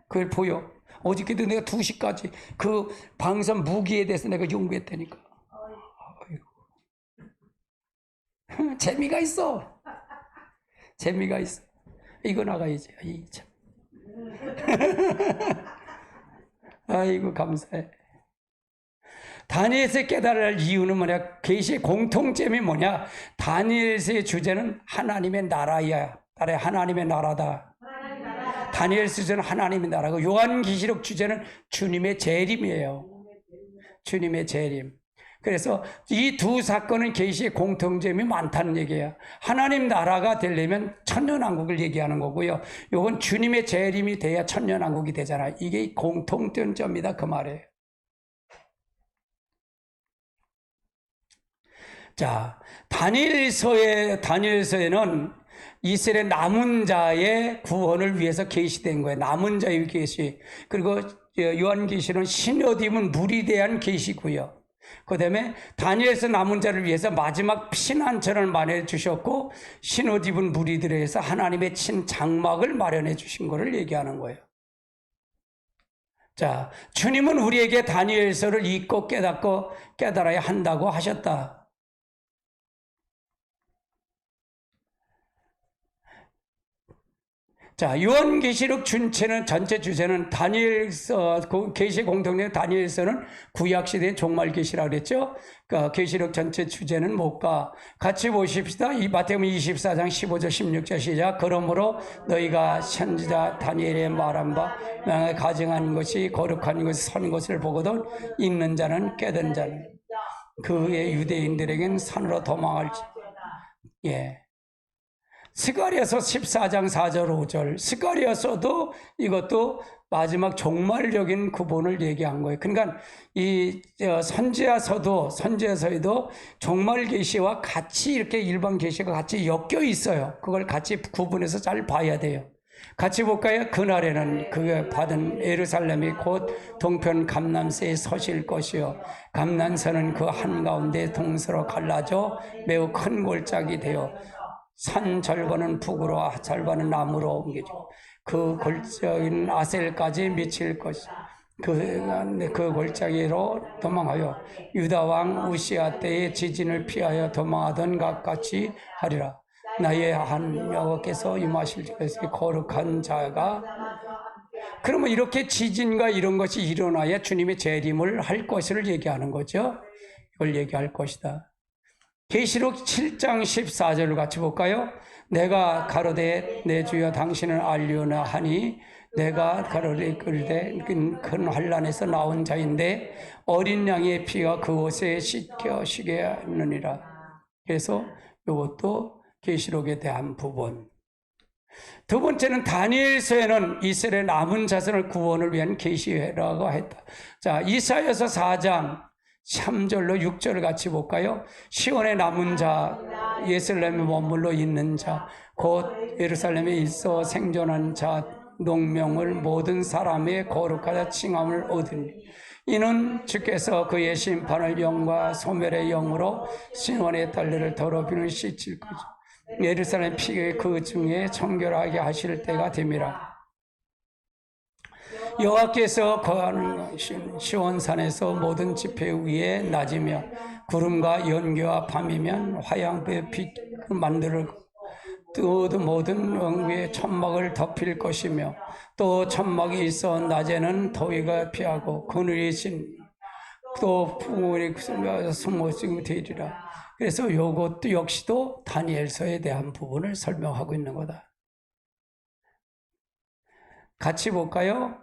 그게 보여. 어저께도 내가 2시까지 그 방산 무기에 대해서 내가 연구했다니까. 아이고. 재미가 있어. 재미가 있어. 이거 나가야지. 아이, 참. 아이고, 감사해. 다니엘서에 깨달아야 할 이유는 뭐냐? 계시의 공통점이 뭐냐? 다니엘서의 주제는 하나님의 나라야. 하나님의 나라다. 다니엘서 주제는 하나님의 나라고, 요한계시록 주제는 주님의 재림이에요. 주님의 재림. 그래서 이 두 사건은 계시의 공통점이 많다는 얘기예요. 하나님 나라가 되려면 천년왕국을 얘기하는 거고요. 요건 주님의 재림이 돼야 천년왕국이 되잖아요. 이게 공통점이다 그 말이에요. 자, 다니엘서에는 이스라엘 남은 자의 구원을 위해서 계시된 거예요. 남은 자의 계시. 그리고 요한계시는 신옷 입은 물이 대한 계시고요. 그 다음에 다니엘서 남은 자를 위해서 마지막 피난처를 마련해 주셨고, 신옷 입은 무리들에 의해서 하나님의 친 장막을 마련해 주신 것을 얘기하는 거예요. 자, 주님은 우리에게 다니엘서를 읽고 깨닫고 깨달아야 한다고 하셨다. 자, 요한계시록 전체 주제는 다니엘서, 계시 공통된 다니엘서는 구약시대의 종말계시라고 그랬죠. 그러니까 계시록 전체 주제는 뭘까? 같이 보십시다. 이 마태복음 24장 15절 16절 시작. 그러므로 너희가 선지자 다니엘의 말한 바 가증한 것이 거룩한 것이 선 것을 보거든 읽는 자는 깨닫는 자는 그의 유대인들에겐 산으로 도망할지. 예. 스가랴서 14장 4절 5절 스가랴서도 이것도 마지막 종말적인 구본을 얘기한 거예요. 그러니까 이 선지자서에도 종말 계시와 같이 이렇게 일반 계시가 같이 엮여 있어요. 그걸 같이 구분해서 잘 봐야 돼요. 같이 볼까요? 그날에는 그가 받은 예루살렘이 곧 동편 감람새에 서실 것이요 감람새는 그 한가운데 동서로 갈라져 매우 큰 골짜기 되어 산 절반은 북으로 절반은 남으로 옮겨지고 그 골짜기는 아셀까지 미칠 것이 그 골짜기로 도망하여 유다 왕 우시아 때의 지진을 피하여 도망하던 것 같이 하리라. 나의 한 여호와께서 임하실 것이 거룩한 자가. 그러면 이렇게 지진과 이런 것이 일어나야 주님의 재림을 할 것을 얘기하는 거죠. 이걸 얘기할 것이다. 계시록 7장 14절을 같이 볼까요? 내가 가로되 내 주여 당신을 알려나 하니 내가 가로되 끌되 큰 환란에서 나온 자인데 어린 양의 피가 그곳에 씻겨 하느니라. 그래서 이것도 계시록에 대한 부분. 두 번째는 다니엘서에는 이스라엘 남은 자손을 구원을 위한 계시라고 했다. 자, 이사야서 4장 3절로 6절을 같이 볼까요? 시온의 남은 자, 예루살렘에 머물러 있는 자, 곧 예루살렘에 있어 생존한 자, 농명을 모든 사람의 거룩하다 칭함을 얻으니 이는 주께서 그의 심판을 영과 소멸의 영으로 시온의 딸들을 더럽히는 씻을 것이요 예루살렘 피가 그 중에 청결하게 하실 때가 됨이라. 여호와께서 거하는 시온산에서 모든 지폐 위에 낮이며 구름과 연기와 밤이면 화양불의 빛 만들을 또 모든 왕위에 천막을 덮일 것이며 또 천막이 있어 낮에는 더위가 피하고 그늘이 또 풍울이 숨어지게 되리라. 그래서 이것도 역시도 다니엘서에 대한 부분을 설명하고 있는 거다. 같이 볼까요?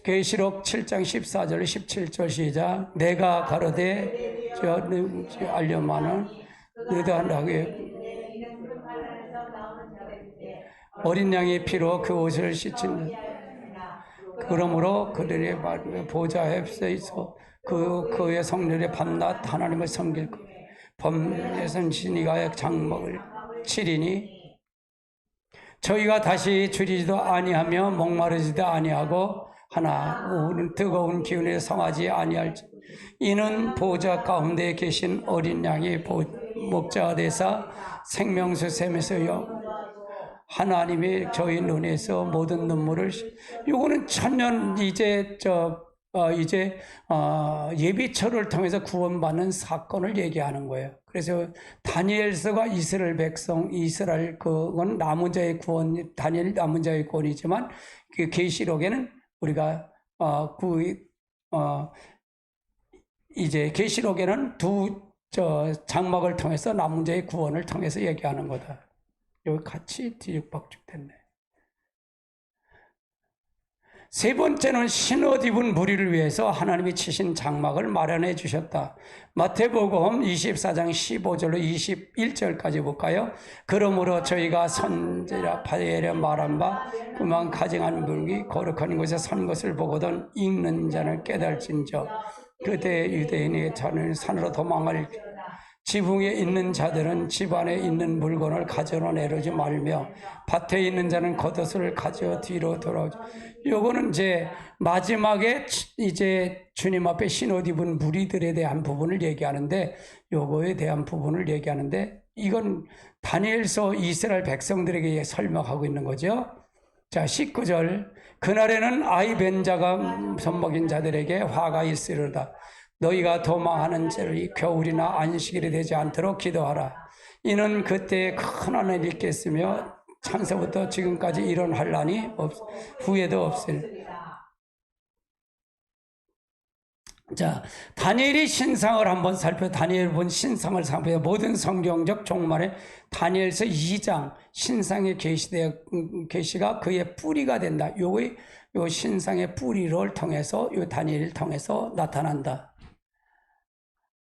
계시록 7장 14절 17절 시작. 내가 가로되 알려마는 너희들에게 어린 양의 피로 그 옷을 씻은 그러므로 그들의 보좌에 서 있어 그의 성렬의 밤낮 하나님을 섬길 것. 범에선 신이가 장막을 치리니 저희가 다시 줄이지도 아니하며 목마르지도 아니하고 하나 뜨거운 기운에 성하지 아니할지 이는 보좌 가운데 계신 어린 양의 목자가 되사 생명수 샘에서 하나님이 저희 눈에서 모든 눈물을 요거는 천년 이제 예비처를 통해서 구원받는 사건을 얘기하는 거예요. 그래서 다니엘서가 이스라엘 백성, 이스라엘 그건 남은 자의 구원, 다니엘 남은 자의 구원이지만 그 계시록에는 우리가 이제 계시록에는 장막을 통해서 남은 자의 구원을 통해서 얘기하는 거다. 여기 같이 뒤죽박죽됐네. 세 번째는 신옷 입은 무리를 위해서 하나님이 치신 장막을 마련해 주셨다. 마태복음 24장 15절로 21절까지 볼까요? 그러므로 저희가 선지자 바엘에 말한 바 그만 가증한 물기 거룩한 곳에 선 것을 보거든 읽는 자는 깨달을진저 그때 유대인이 자는 산으로 도망할 지붕에 있는 자들은 집 안에 있는 물건을 가져로 내려오지 말며 밭에 있는 자는 겉옷을 가져 뒤로 돌아오지. 요거는 이제 마지막에 이제 주님 앞에 신옷 입은 무리들에 대한 부분을 얘기하는데 요거에 대한 부분을 얘기하는데 이건 다니엘서 이스라엘 백성들에게 설명하고 있는 거죠. 자, 19절 그날에는 아이 벤 자가 손먹인 자들에게 화가 있으리로다. 너희가 도망하는 자들이 겨울이나 안식일이 되지 않도록 기도하라. 이는 그때에 큰 하늘이 있겠으며 창세부터 지금까지 이런 환란이 후에도 없으리. 자, 다니엘의 신상을 한번 다니엘 본 신상을 살펴 모든 성경적 종말에 다니엘서 2장 신상의 계시가 그의 뿌리가 된다. 요 신상의 뿌리를 통해서 요 다니엘을 통해서 나타난다.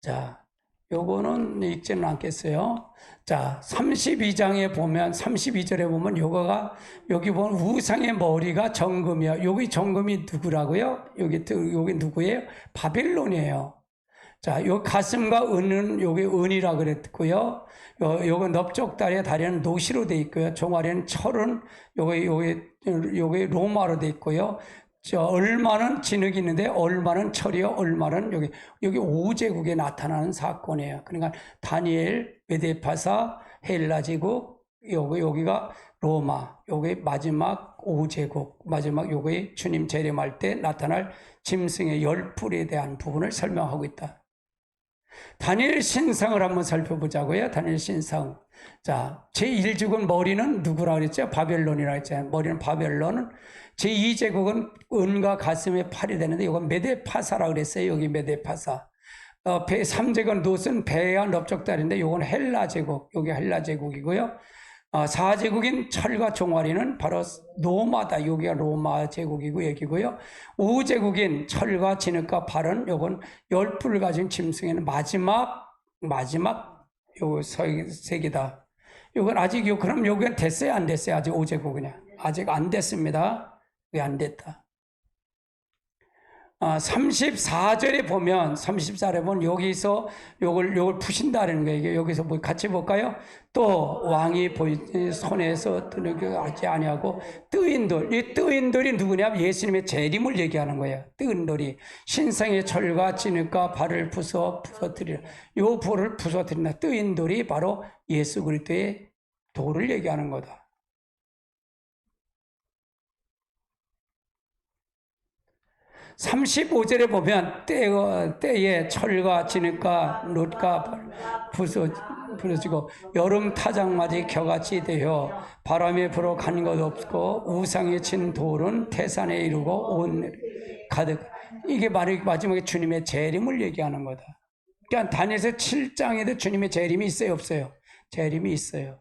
자, 요거는 읽지는 않겠어요. 자, 32장에 보면, 32절에 보면 요거가, 여기 보면 우상의 머리가 정금이요. 여기 정금이 누구라고요? 여기 누구예요? 바벨론이에요. 자, 요 가슴과 은은 요게 은이라 그랬고요. 요거 넓적다리에 다리는 노시로 돼 있고요. 종아리는 철은 요게 로마로 돼 있고요. 얼마는 진흙이 있는데 얼마는 철이요, 얼마는 여기 5제국에 나타나는 사건이에요. 그러니까 다니엘, 메데파사, 헬라 제국, 여기가 로마, 여기 마지막 5제국, 마지막 여기 주님 재림할 때 나타날 짐승의 10뿔에 대한 부분을 설명하고 있다. 다니엘 신상을 한번 살펴보자고요. 다니엘 신상. 자, 제1제국은 머리는 누구라 그랬죠? 바벨론이라 했잖아요. 머리는 바벨론은 제2제국은 은과 가슴에 팔이 되는데 이건 메데파사라 그랬어요. 여기 메데파사. 3제국은 놋은 배와 넓적다리인데 이건 헬라제국. 여기 헬라제국이고요. 4제국인 철과 종아리는 바로 로마다. 여기가 로마 제국이고 여기고요. 5제국인 철과 진흙과 발은 요건 10뿔을 가진 짐승에는 마지막 요 세계다. 요건 아직 그럼 여기는 됐어요? 안 됐어요? 아직 5제국이냐? 아직 안 됐습니다. 왜 안 됐다? 34절에 보면 여기서 요걸 푸신다는 거예요. 여기서 뭐 같이 볼까요? 또 왕이 손에서 하지 아니하고 뜨인 돌. 이 뜨인 돌이 누구냐? 예수님의 재림을 얘기하는 거예요. 뜨인 돌이 신상의 철과 진흙과 발을 부서뜨리라. 요 볼을 부서뜨린다. 뜨인 돌이 바로 예수 그리스도의 돌을 얘기하는 거다. 35절에 보면 때에 철과 진흙과 놋과 부서지고 여름 타작마디 겨같이 되어 바람에 불어 간 것 없고 우상에 친 돌은 태산에 이르고 온 가득. 이게 마지막에 주님의 재림을 얘기하는 거다. 그러니까 다니엘서 7장에도 주님의 재림이 있어요, 없어요? 재림이 있어요.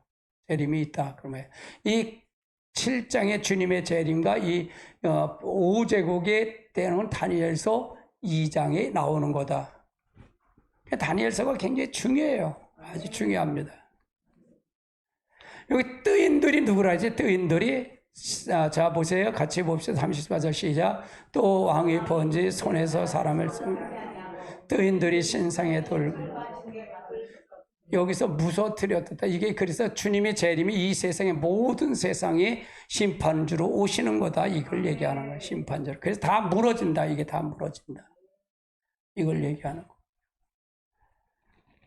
재림이 있다. 그러면 이 7장의 주님의 재림과 이 5제국의 때는 다니엘서 2장에 나오는 거다. 다니엘서가 굉장히 중요해요. 아주 중요합니다. 여기 뜨인들이 누구라 하지? 뜨인들이 자 보세요. 같이 봅시다. 34절 시작. 또 왕이 번지 손에서 사람을 뜨인들이 신상에 돌고 여기서 무서뜨렸다. 이게 그래서 주님의 재림이 이 세상의 모든 세상에 심판주로 오시는 거다. 이걸 얘기하는 거예요. 심판주로. 그래서 다 무너진다. 이게 다 무너진다. 이걸 얘기하는 거.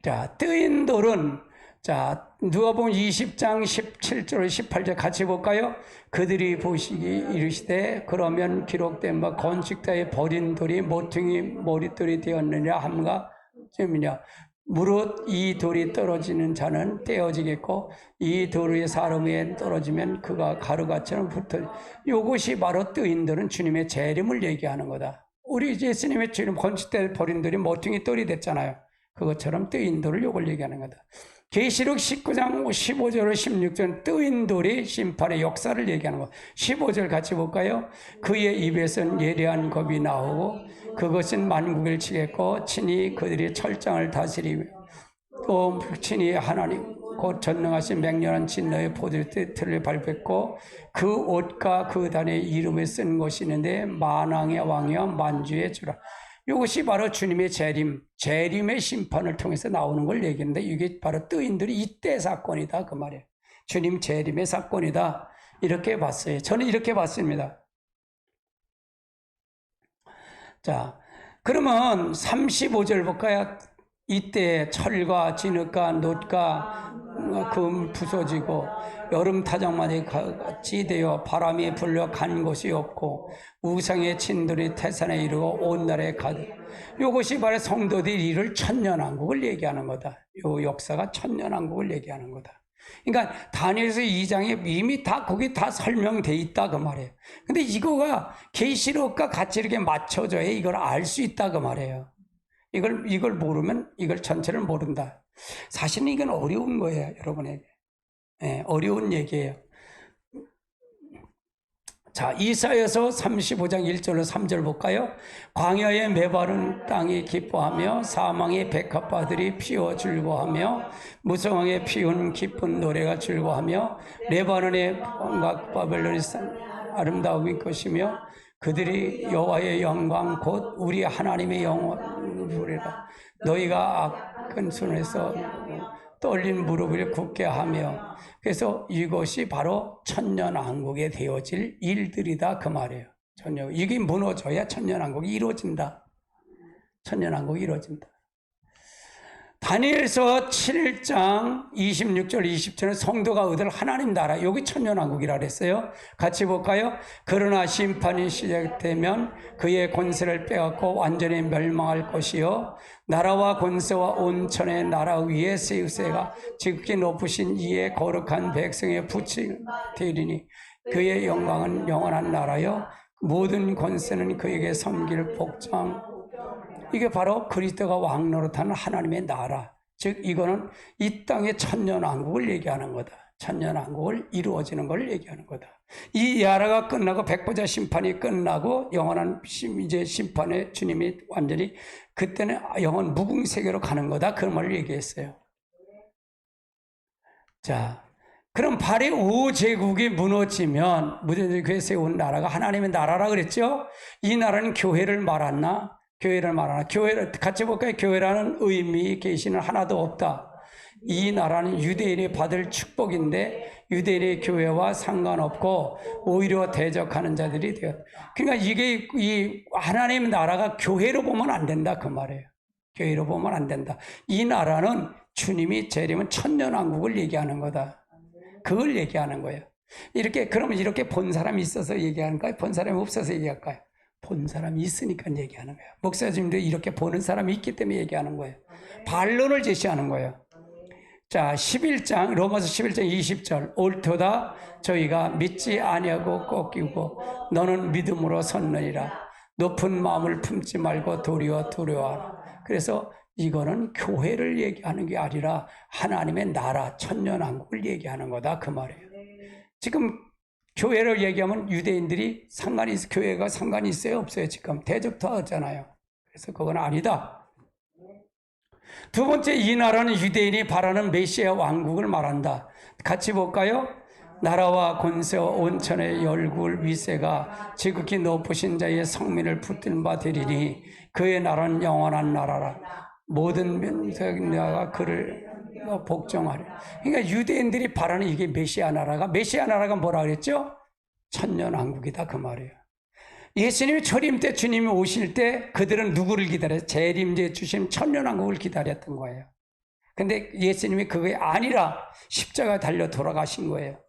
자, 뜨인 돌은 자, 누가복음 20장 17절 18절 같이 볼까요? 그들이 보시기 이르시되 그러면 기록된 바 건축자의 버린 돌이 모퉁이 머릿돌이 되었느냐 함과 쯤이냐 무릇 이 돌이 떨어지는 자는 떼어지겠고 이 돌이 사람 위에 떨어지면 그가 가루같이는 붙어. 이것이 바로 뜨인 돌은 주님의 재림을 얘기하는 거다. 우리 예수님의 주님 건축대 버린 돌이 모퉁이 돌이 됐잖아요. 그것처럼 뜨인 돌을 요걸 얘기하는 거다. 계시록 19장 15절 16절 뜨인 돌이 심판의 역사를 얘기하는 거. 15절 같이 볼까요? 그의 입에서는 예리한 겁이 나오고 그것은 만국을 치겠고 친히 그들이 철장을 다스리며 또 친히 하나님 곧 전능하신 맹렬한 진노의 포도틀을 밟았고 그 옷과 그 단의 이름을 쓴 것이 있는데 만왕의 왕이여 만주의 주라. 이것이 바로 주님의 재림의 심판을 통해서 나오는 걸 얘기하는데 이게 바로 뜨인들이 이때 사건이다 그 말이에요. 주님 재림의 사건이다 이렇게 봤어요. 저는 이렇게 봤습니다. 자, 그러면 35절 볼까요? 이때 철과 진흙과 놋과 금 부서지고 여름 타작마다 같이 되어 바람이 불려 간 곳이 없고 우상의 진들이 태산에 이르고 온 나라에 가득. 이것이 바로 성도들이 이룰 천년왕국을 얘기하는 거다. 이 역사가 천년왕국을 얘기하는 거다. 그러니까 다니엘서 2장에 이미 다 거기 다 설명돼 있다 그 말이에요. 근데 이거가 계시록과 같이 이렇게 맞춰져야 이걸 알 수 있다 그 말이에요. 이걸 모르면 이걸 전체를 모른다. 사실은 이건 어려운 거예요, 여러분에게. 네, 어려운 얘기예요. 자, 이사야서 35장 1절로 3절 볼까요? 광야에 메바른 땅이 기뻐하며 사망의 백합화들이 피어 즐거워하며 무성하게 피운 기쁜 노래가 즐거워하며 레바논의 바벨론이 아름다울 것이며 그들이 여호와의 영광 곧 우리 하나님의 영광을 부르리라. 너희가 악한 손에서 떨린 무릎을 굳게 하며 그래서 이것이 바로 천년왕국에 되어질 일들이다 그 말이에요. 이게 무너져야 천년왕국이 이루어진다. 천년왕국이 이루어진다. 다니엘서 7장 26절 20절은 성도가 얻을 하나님 나라, 여기 천년왕국이라 그랬어요. 같이 볼까요? 그러나 심판이 시작되면 그의 권세를 빼앗고 완전히 멸망할 것이요 나라와 권세와 온 천의 나라 위에 세우세가 지극히 높으신 이의 거룩한 백성의 붙임 되리니 그의 영광은 영원한 나라요 모든 권세는 그에게 섬길 복장. 이게 바로 그리스도가 왕노릇하는 하나님의 나라. 즉 이거는 이 땅의 천년왕국을 얘기하는 거다. 천년왕국을 이루어지는 걸 얘기하는 거다. 이 나라가 끝나고 백보자 심판이 끝나고 영원한 이제 심판에 주님이 완전히 그때는 영원 무궁세계로 가는 거다. 그 말을 얘기했어요. 자, 그럼 발의 5제국이 무너지면 무전교회 세운 나라가 하나님의 나라라 그랬죠? 이 나라는 교회를 말하나? 교회를 같이 볼까요? 교회라는 의미 계시는 하나도 없다. 이 나라는 유대인이 받을 축복인데 유대인의 교회와 상관없고 오히려 대적하는 자들이 되었다. 그러니까 이게 이 하나님의 나라가 교회로 보면 안 된다 그 말이에요. 교회로 보면 안 된다. 이 나라는 주님이 재림은 천년왕국을 얘기하는 거다. 그걸 얘기하는 거예요. 그러면 이렇게 본 사람이 있어서 얘기하는가요? 본 사람이 없어서 얘기할까요? 본 사람이 있으니까 얘기하는 거예요. 목사님도 이렇게 보는 사람이 있기 때문에 얘기하는 거예요. 반론을 제시하는 거예요. 자, 11장 로마서 11장 20절 옳도다 저희가 믿지 아니하고 꺾이고 너는 믿음으로 섰느니라. 높은 마음을 품지 말고 도리어 두려워하라. 그래서 이거는 교회를 얘기하는 게 아니라 하나님의 나라 천년왕국을 얘기하는 거다 그 말이에요. 지금 교회를 얘기하면 유대인들이 교회가 상관이 있어요? 없어요? 지금 대적도 하잖아요. 그래서 그건 아니다. 두 번째, 이 나라는 유대인이 바라는 메시아 왕국을 말한다. 같이 볼까요? 나라와 권세와 온천의 열굴 위세가 지극히 높으신 자의 성민을 붙든 바 되리니 그의 나라는 영원한 나라라. 모든 민족나라가 그를 복종하리. 그러니까 유대인들이 바라는 이게 메시아 나라가 뭐라 그랬죠? 천년왕국이다 그 말이에요. 예수님이 초림 때 주님이 오실 때 그들은 누구를 기다려요? 재림제 주심 천년왕국을 기다렸던 거예요. 근데 예수님이 그게 아니라 십자가 달려 돌아가신 거예요.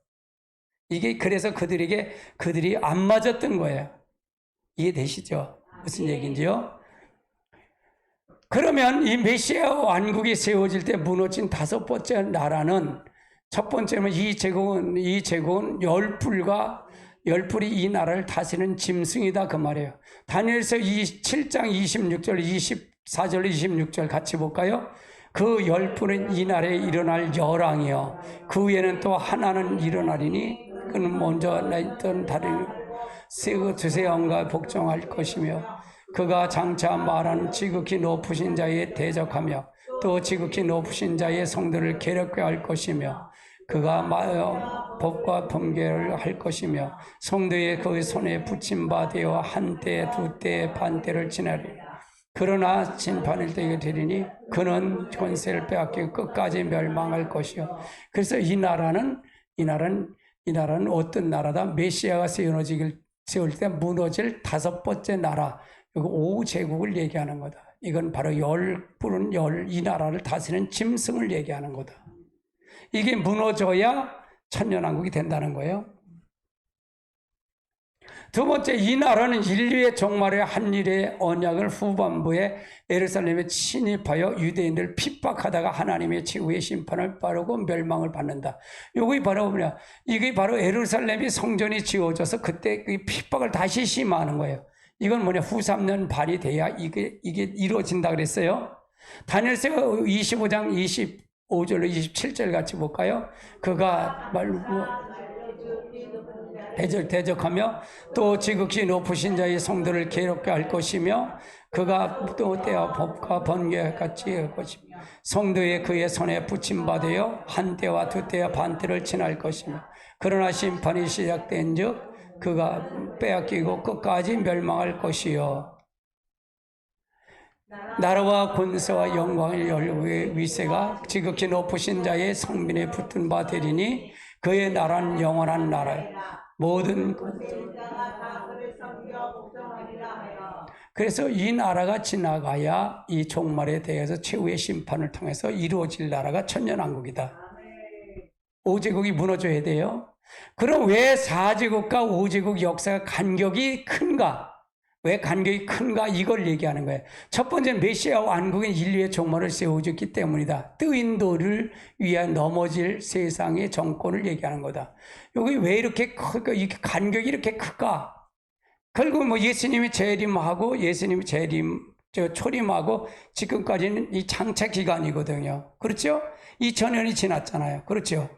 이게 그래서 그들이 안 맞았던 거예요. 이해되시죠? 무슨 얘기인지요? 그러면 이 메시아 왕국이 세워질 때 무너진 다섯 번째 나라는, 첫 번째는 이 제국은 열불이 이 나라를 다스리는 짐승이다 그 말이에요. 다니엘서 7장 26절 24절 26절 같이 볼까요? 그 열불은 이 나라에 일어날 열왕이요 그 위에는 또 하나는 일어나리니 그는 먼저 나 있던 다리를 세고 두세 왕과 복종할 것이며 그가 장차 말하는 지극히 높으신 자에 대적하며 또 지극히 높으신 자의 성도를 괴롭게 할 것이며 그가 법과 번개를 할 것이며 성도의 그 손에 붙임 바 되어 한 때, 두 때, 반 때를 지나리. 그러나 심판일 때가 되리니 그는 권세를 빼앗기고 끝까지 멸망할 것이요. 그래서 이 나라는 어떤 나라다? 메시아가 세울 때 무너질 다섯 번째 나라, 오 제국을 얘기하는 거다. 이건 바로 이 나라를 다스리는 짐승을 얘기하는 거다. 이게 무너져야 천년왕국이 된다는 거예요. 두 번째, 이 나라는 인류의 종말의 한 일의 언약을 후반부에 예루살렘에 침입하여 유대인들을 핍박하다가 하나님의 최후의 심판을 바르고 멸망을 받는다. 이게 바로 뭐냐? 이게 바로 예루살렘이 성전이 지어져서 그때 그 핍박을 다시 심화하는 거예요. 이건 뭐냐? 후 3년 반이 돼야 이게 이루어진다 그랬어요. 다니엘서 25장 25절로 27절 같이 볼까요? 그가 대적하며 또 지극히 높으신 자의 성도를 괴롭게 할 것이며 그가 또 때와 법과 번개같이 할 것이며 성도의 그의 손에 붙임받아요 한 때와 두 때와 반 때를 지날 것이며 그러나 심판이 시작된 즉 그가 빼앗기고 끝까지 멸망할 것이요 나라와 권세와 영광의 열국의 위세가 지극히 높으신 자의 성민에 붙은 바 되리니 그의 나라는 영원한 나라요 모든 그래서 이 나라가 지나가야 이 종말에 대해서 최후의 심판을 통해서 이루어질 나라가 천년왕국이다. 5제국이 무너져야 돼요. 그럼 왜 4제국과 5제국 역사가 간격이 큰가? 왜 간격이 큰가? 이걸 얘기하는 거예요. 첫 번째, 메시아 왕국은 인류의 종말을 세워줬기 때문이다. 뜨인 돌을 위해 넘어질 세상의 정권을 얘기하는 거다. 여기 왜 이렇게 클까? 이렇게 간격이 이렇게 클까? 결국 예수님이 초림하고 지금까지는 이 장차 기간이거든요. 그렇죠? 2000년이 지났잖아요. 그렇죠?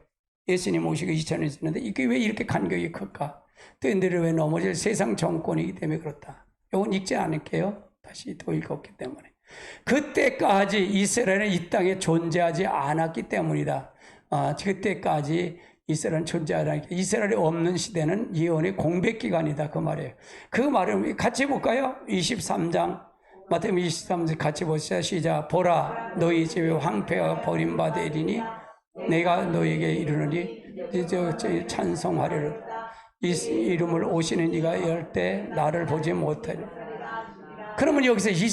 예수님 오시고 2000년이 지났는데 이게 왜 이렇게 간격이 클까? 뜨인 돌을 왜 넘어질 세상 정권이기 때문에 그렇다. 이건 읽지 않을게요. 다시 또 읽었기 때문에. 그때까지 이스라엘은 이 땅에 존재하지 않았기 때문이다. 그때까지 이스라엘은 존재하지 않았기 때문에 이스라엘이 없는 시대는 예언의 공백기간이다. 그 말이에요. 그 말을 같이 볼까요? 23장 마태복음 23장 같이 보시죠. 시작. 보라 너희 집에 황폐와 버림받으리니 내가 너에게 이르노니 찬송하리로다. 이 이름을 오시는 이가 열 때 나를 보지 못하리. 그러면 여기서 이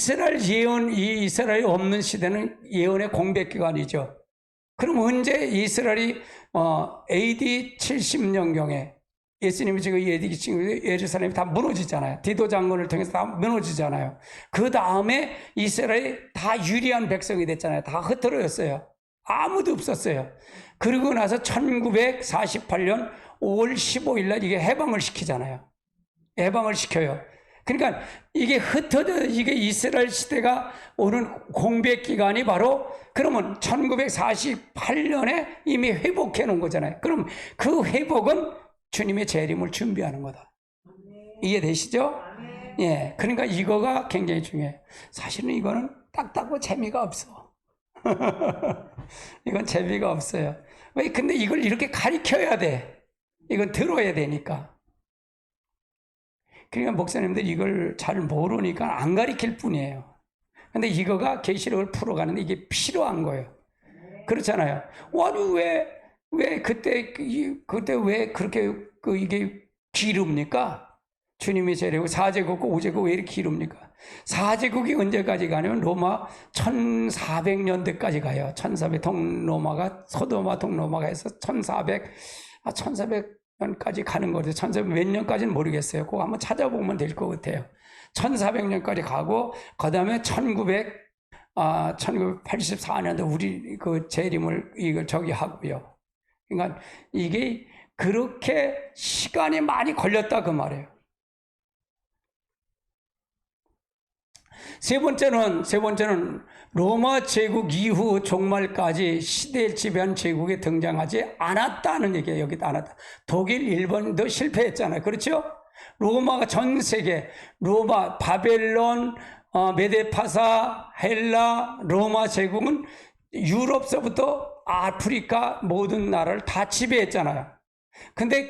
이스라엘이 없는 시대는 예언의 공백기간이죠. 그럼 언제 이스라엘이 AD 70년경에 예수님이 지금 AD 70년경에 예루살렘이 다 무너지잖아요. 디도 장군을 통해서 다 무너지잖아요. 그 다음에 이스라엘이 다 유리한 백성이 됐잖아요. 다 흩어졌어요. 아무도 없었어요. 그리고 나서 1948년 5월 15일 날 이게 해방을 시키잖아요. 해방을 시켜요. 그러니까 이게 이게 이스라엘 시대가 오는 공백 기간이 바로 그러면 1948년에 이미 회복해 놓은 거잖아요. 그럼 그 회복은 주님의 재림을 준비하는 거다. 이해되시죠? 예. 그러니까 이거가 굉장히 중요해요. 사실은 이거는 딱딱하고 재미가 없어. 이건 재미가 없어요. 왜? 근데 이걸 이렇게 가르쳐야 돼. 이건 들어야 되니까. 그러니까 목사님들 이걸 잘 모르니까 안 가르칠 뿐이에요. 근데 이거가 계시록을 풀어가는데 이게 필요한 거예요. 그렇잖아요. 아니 왜 그때 왜 그렇게 이게 기릅니까? 주님이 제래고 4제국과 5제국 왜 이렇게 기릅니까? 4제국이 언제까지 가냐면 로마 1400년대까지 가요. 1400 동로마가 소도마 동로마가 해서 1400년까지 가는 거죠. 1400 몇 년까지는 모르겠어요. 그거 한번 찾아보면 될 것 같아요. 1400년까지 가고 그다음에 1984년도 우리 그 재림을 이걸 저기 하고요. 그러니까 이게 그렇게 시간이 많이 걸렸다 그 말이에요. 세 번째는 로마 제국 이후 종말까지 시대를 지배한 제국에 등장하지 않았다는 얘기예요. 여기도 않았다. 독일, 일본도 실패했잖아요. 그렇죠? 로마가 전 세계, 로마, 바벨론, 메데파사, 헬라, 로마 제국은 유럽서부터 아프리카 모든 나라를 다 지배했잖아요. 근데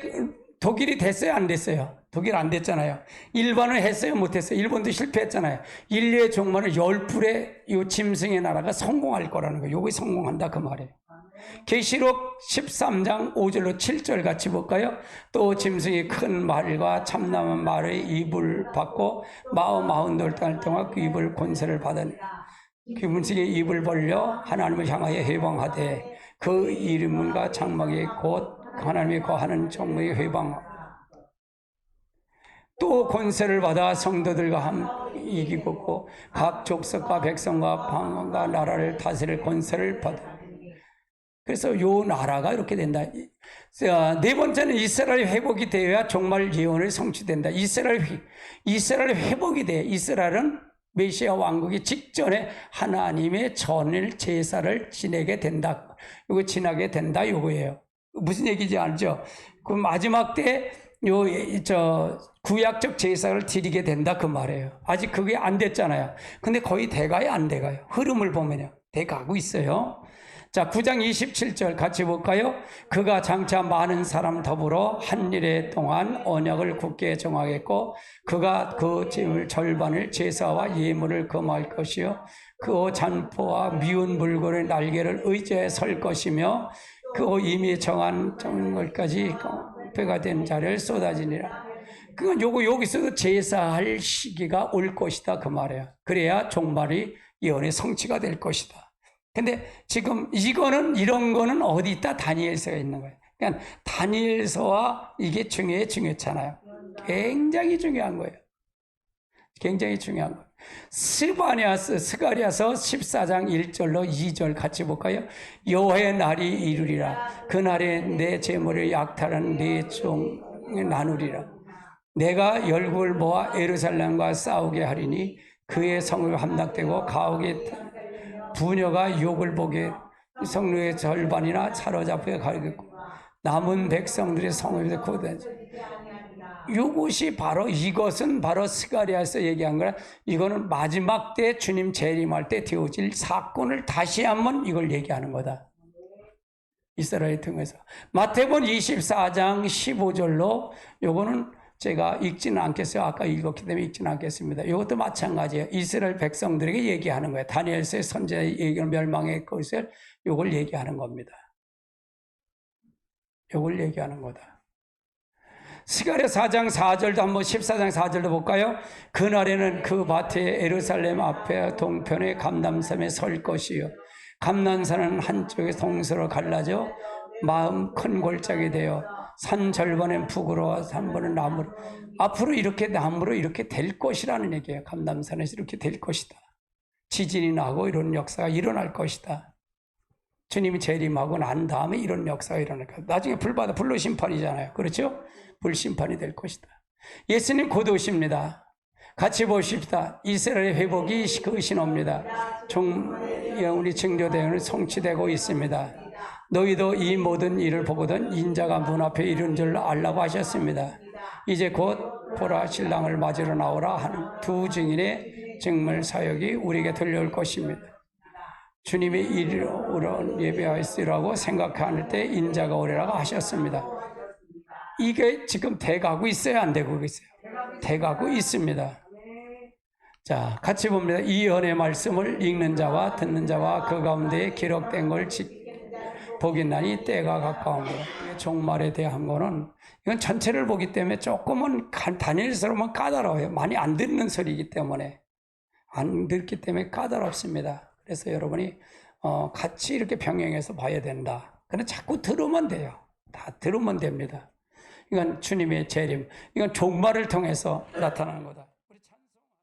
독일이 됐어요? 안 됐어요? 독일 안 됐잖아요. 일본은 했어요? 못했어요? 일본도 실패했잖아요. 인류의 종말은 10불의 이 짐승의 나라가 성공할 거라는 거예요. 요게 성공한다 그 말이에요. 계시록 13장 5절로 7절 같이 볼까요? 또 짐승이 큰 말과 참남한 말의 입을 받고 48달 동안 그 입을 권세를 받으니 그 짐승의 입을 벌려 하나님을 향하여 회방하되 그 이름과 장막이 곧 하나님이 거하는 정무의 회방 또 권세를 받아 성도들과 함께 이기고 각 족속과 백성과 방언과 나라를 다스릴 권세를 받아. 그래서 요 나라가 이렇게 된다. 네 번째는 이스라엘 회복이 되어야 종말 예언이 성취된다. 이스라엘 회복이 돼. 이스라엘은 메시아 왕국이 직전에 하나님의 전일 제사를 지내게 된다. 이거 지나게 된다. 요거예요. 무슨 얘기인지 알죠? 그 마지막 때 구약적 제사를 드리게 된다 그 말이에요. 아직 그게 안 됐잖아요. 근데 거의 돼가요, 안 돼가요? 흐름을 보면요. 돼가고 있어요. 자, 9장 27절 같이 볼까요? 그가 장차 많은 사람 더불어 한 일에 동안 언약을 굳게 정하겠고 그가 그 절반을 제사와 예물을 금할 것이요 그 잔포와 미운 물건의 날개를 의지해 설 것이며 그 이미 정한 것까지 배가 된 자를 쏟아지니라. 그건 여기서도 제사할 시기가 올 것이다 그 말이에요. 그래야 종말이 예언의 성취가 될 것이다. 근데 지금 이런 거는 어디 있다? 다니엘서가 있는 거예요. 그러니까 다니엘서와 이게 중요했잖아요. 굉장히 중요한 거예요. 굉장히 중요한 거예요. 스가랴서 14장 1절로 2절 같이 볼까요? 여호와의 날이 이르리라. 그날에 내 재물을 약탈한 네 종을 나누리라. 내가 열국을 모아 예루살렘과 싸우게 하리니 그의 성을 함락되고 가옥의 부녀가 욕을 보게 성류의 절반이나 사로잡혀 가겠고 남은 백성들의 성읍에서 고대하지. 이것은 바로 스가랴에서 얘기한 거라. 이거는 마지막 때 주님 재림할 때 되어질 사건을 다시 한번 이걸 얘기하는 거다. 이스라엘 통해서. 마태복음 24장 15절로 요거는 제가 읽지는 않겠어요. 아까 읽었기 때문에 읽지는 않겠습니다. 이것도 마찬가지예요. 이스라엘 백성들에게 얘기하는 거예요. 다니엘서의 선지자의 얘기는 멸망의 것을 이걸 얘기하는 겁니다. 이걸 얘기하는 거다. 스가랴 4장 4절도 한번 14장 4절도 볼까요? 그날에는 그 밭에 예루살렘 앞에 동편에 감람산에 설 것이요 감람산은 한쪽에 동서로 갈라져 마음 큰 골짜기 되어 산 절반은 북으로 한 번은 남으로 앞으로 이렇게 남으로 이렇게 될 것이라는 얘기예요. 감람산에서 이렇게 될 것이다. 지진이 나고 이런 역사가 일어날 것이다. 주님이 재림하고 난 다음에 이런 역사가 일어날 것이다. 나중에 불로 심판이잖아요. 그렇죠? 불심판이 될 것이다. 예수님 곧 오십니다. 같이 보십시다. 이스라엘의 회복이 그 신호입니다. 우리 증조대원은 성취되고 있습니다. 너희도 이 모든 일을 보거든 인자가 문 앞에 이른 줄 알라고 하셨습니다. 이제 곧 보라 신랑을 맞으러 나오라 하는 두 증인의 증물 사역이 우리에게 들려올 것입니다. 주님이 이리로 예배하시라고 생각할 때 인자가 오리라고 하셨습니다. 이게 지금 돼가고 있어요, 안 되고 있어요? 돼가고 있습니다. 자, 같이 봅니다. 이 은혜의 말씀을 읽는 자와 듣는 자와 그 가운데 기록된 걸 보겠나니 때가 가까웁니다. 종말에 대한 거는 이건 전체를 보기 때문에 조금은 다니엘서로만 까다로워요. 많이 안 듣는 소리이기 때문에 안 듣기 때문에 까다롭습니다. 그래서 여러분이 같이 이렇게 병행해서 봐야 된다. 근데 자꾸 들으면 돼요. 다 들으면 됩니다. 이건 주님의 재림, 이건 종말을 통해서 나타나는 거다.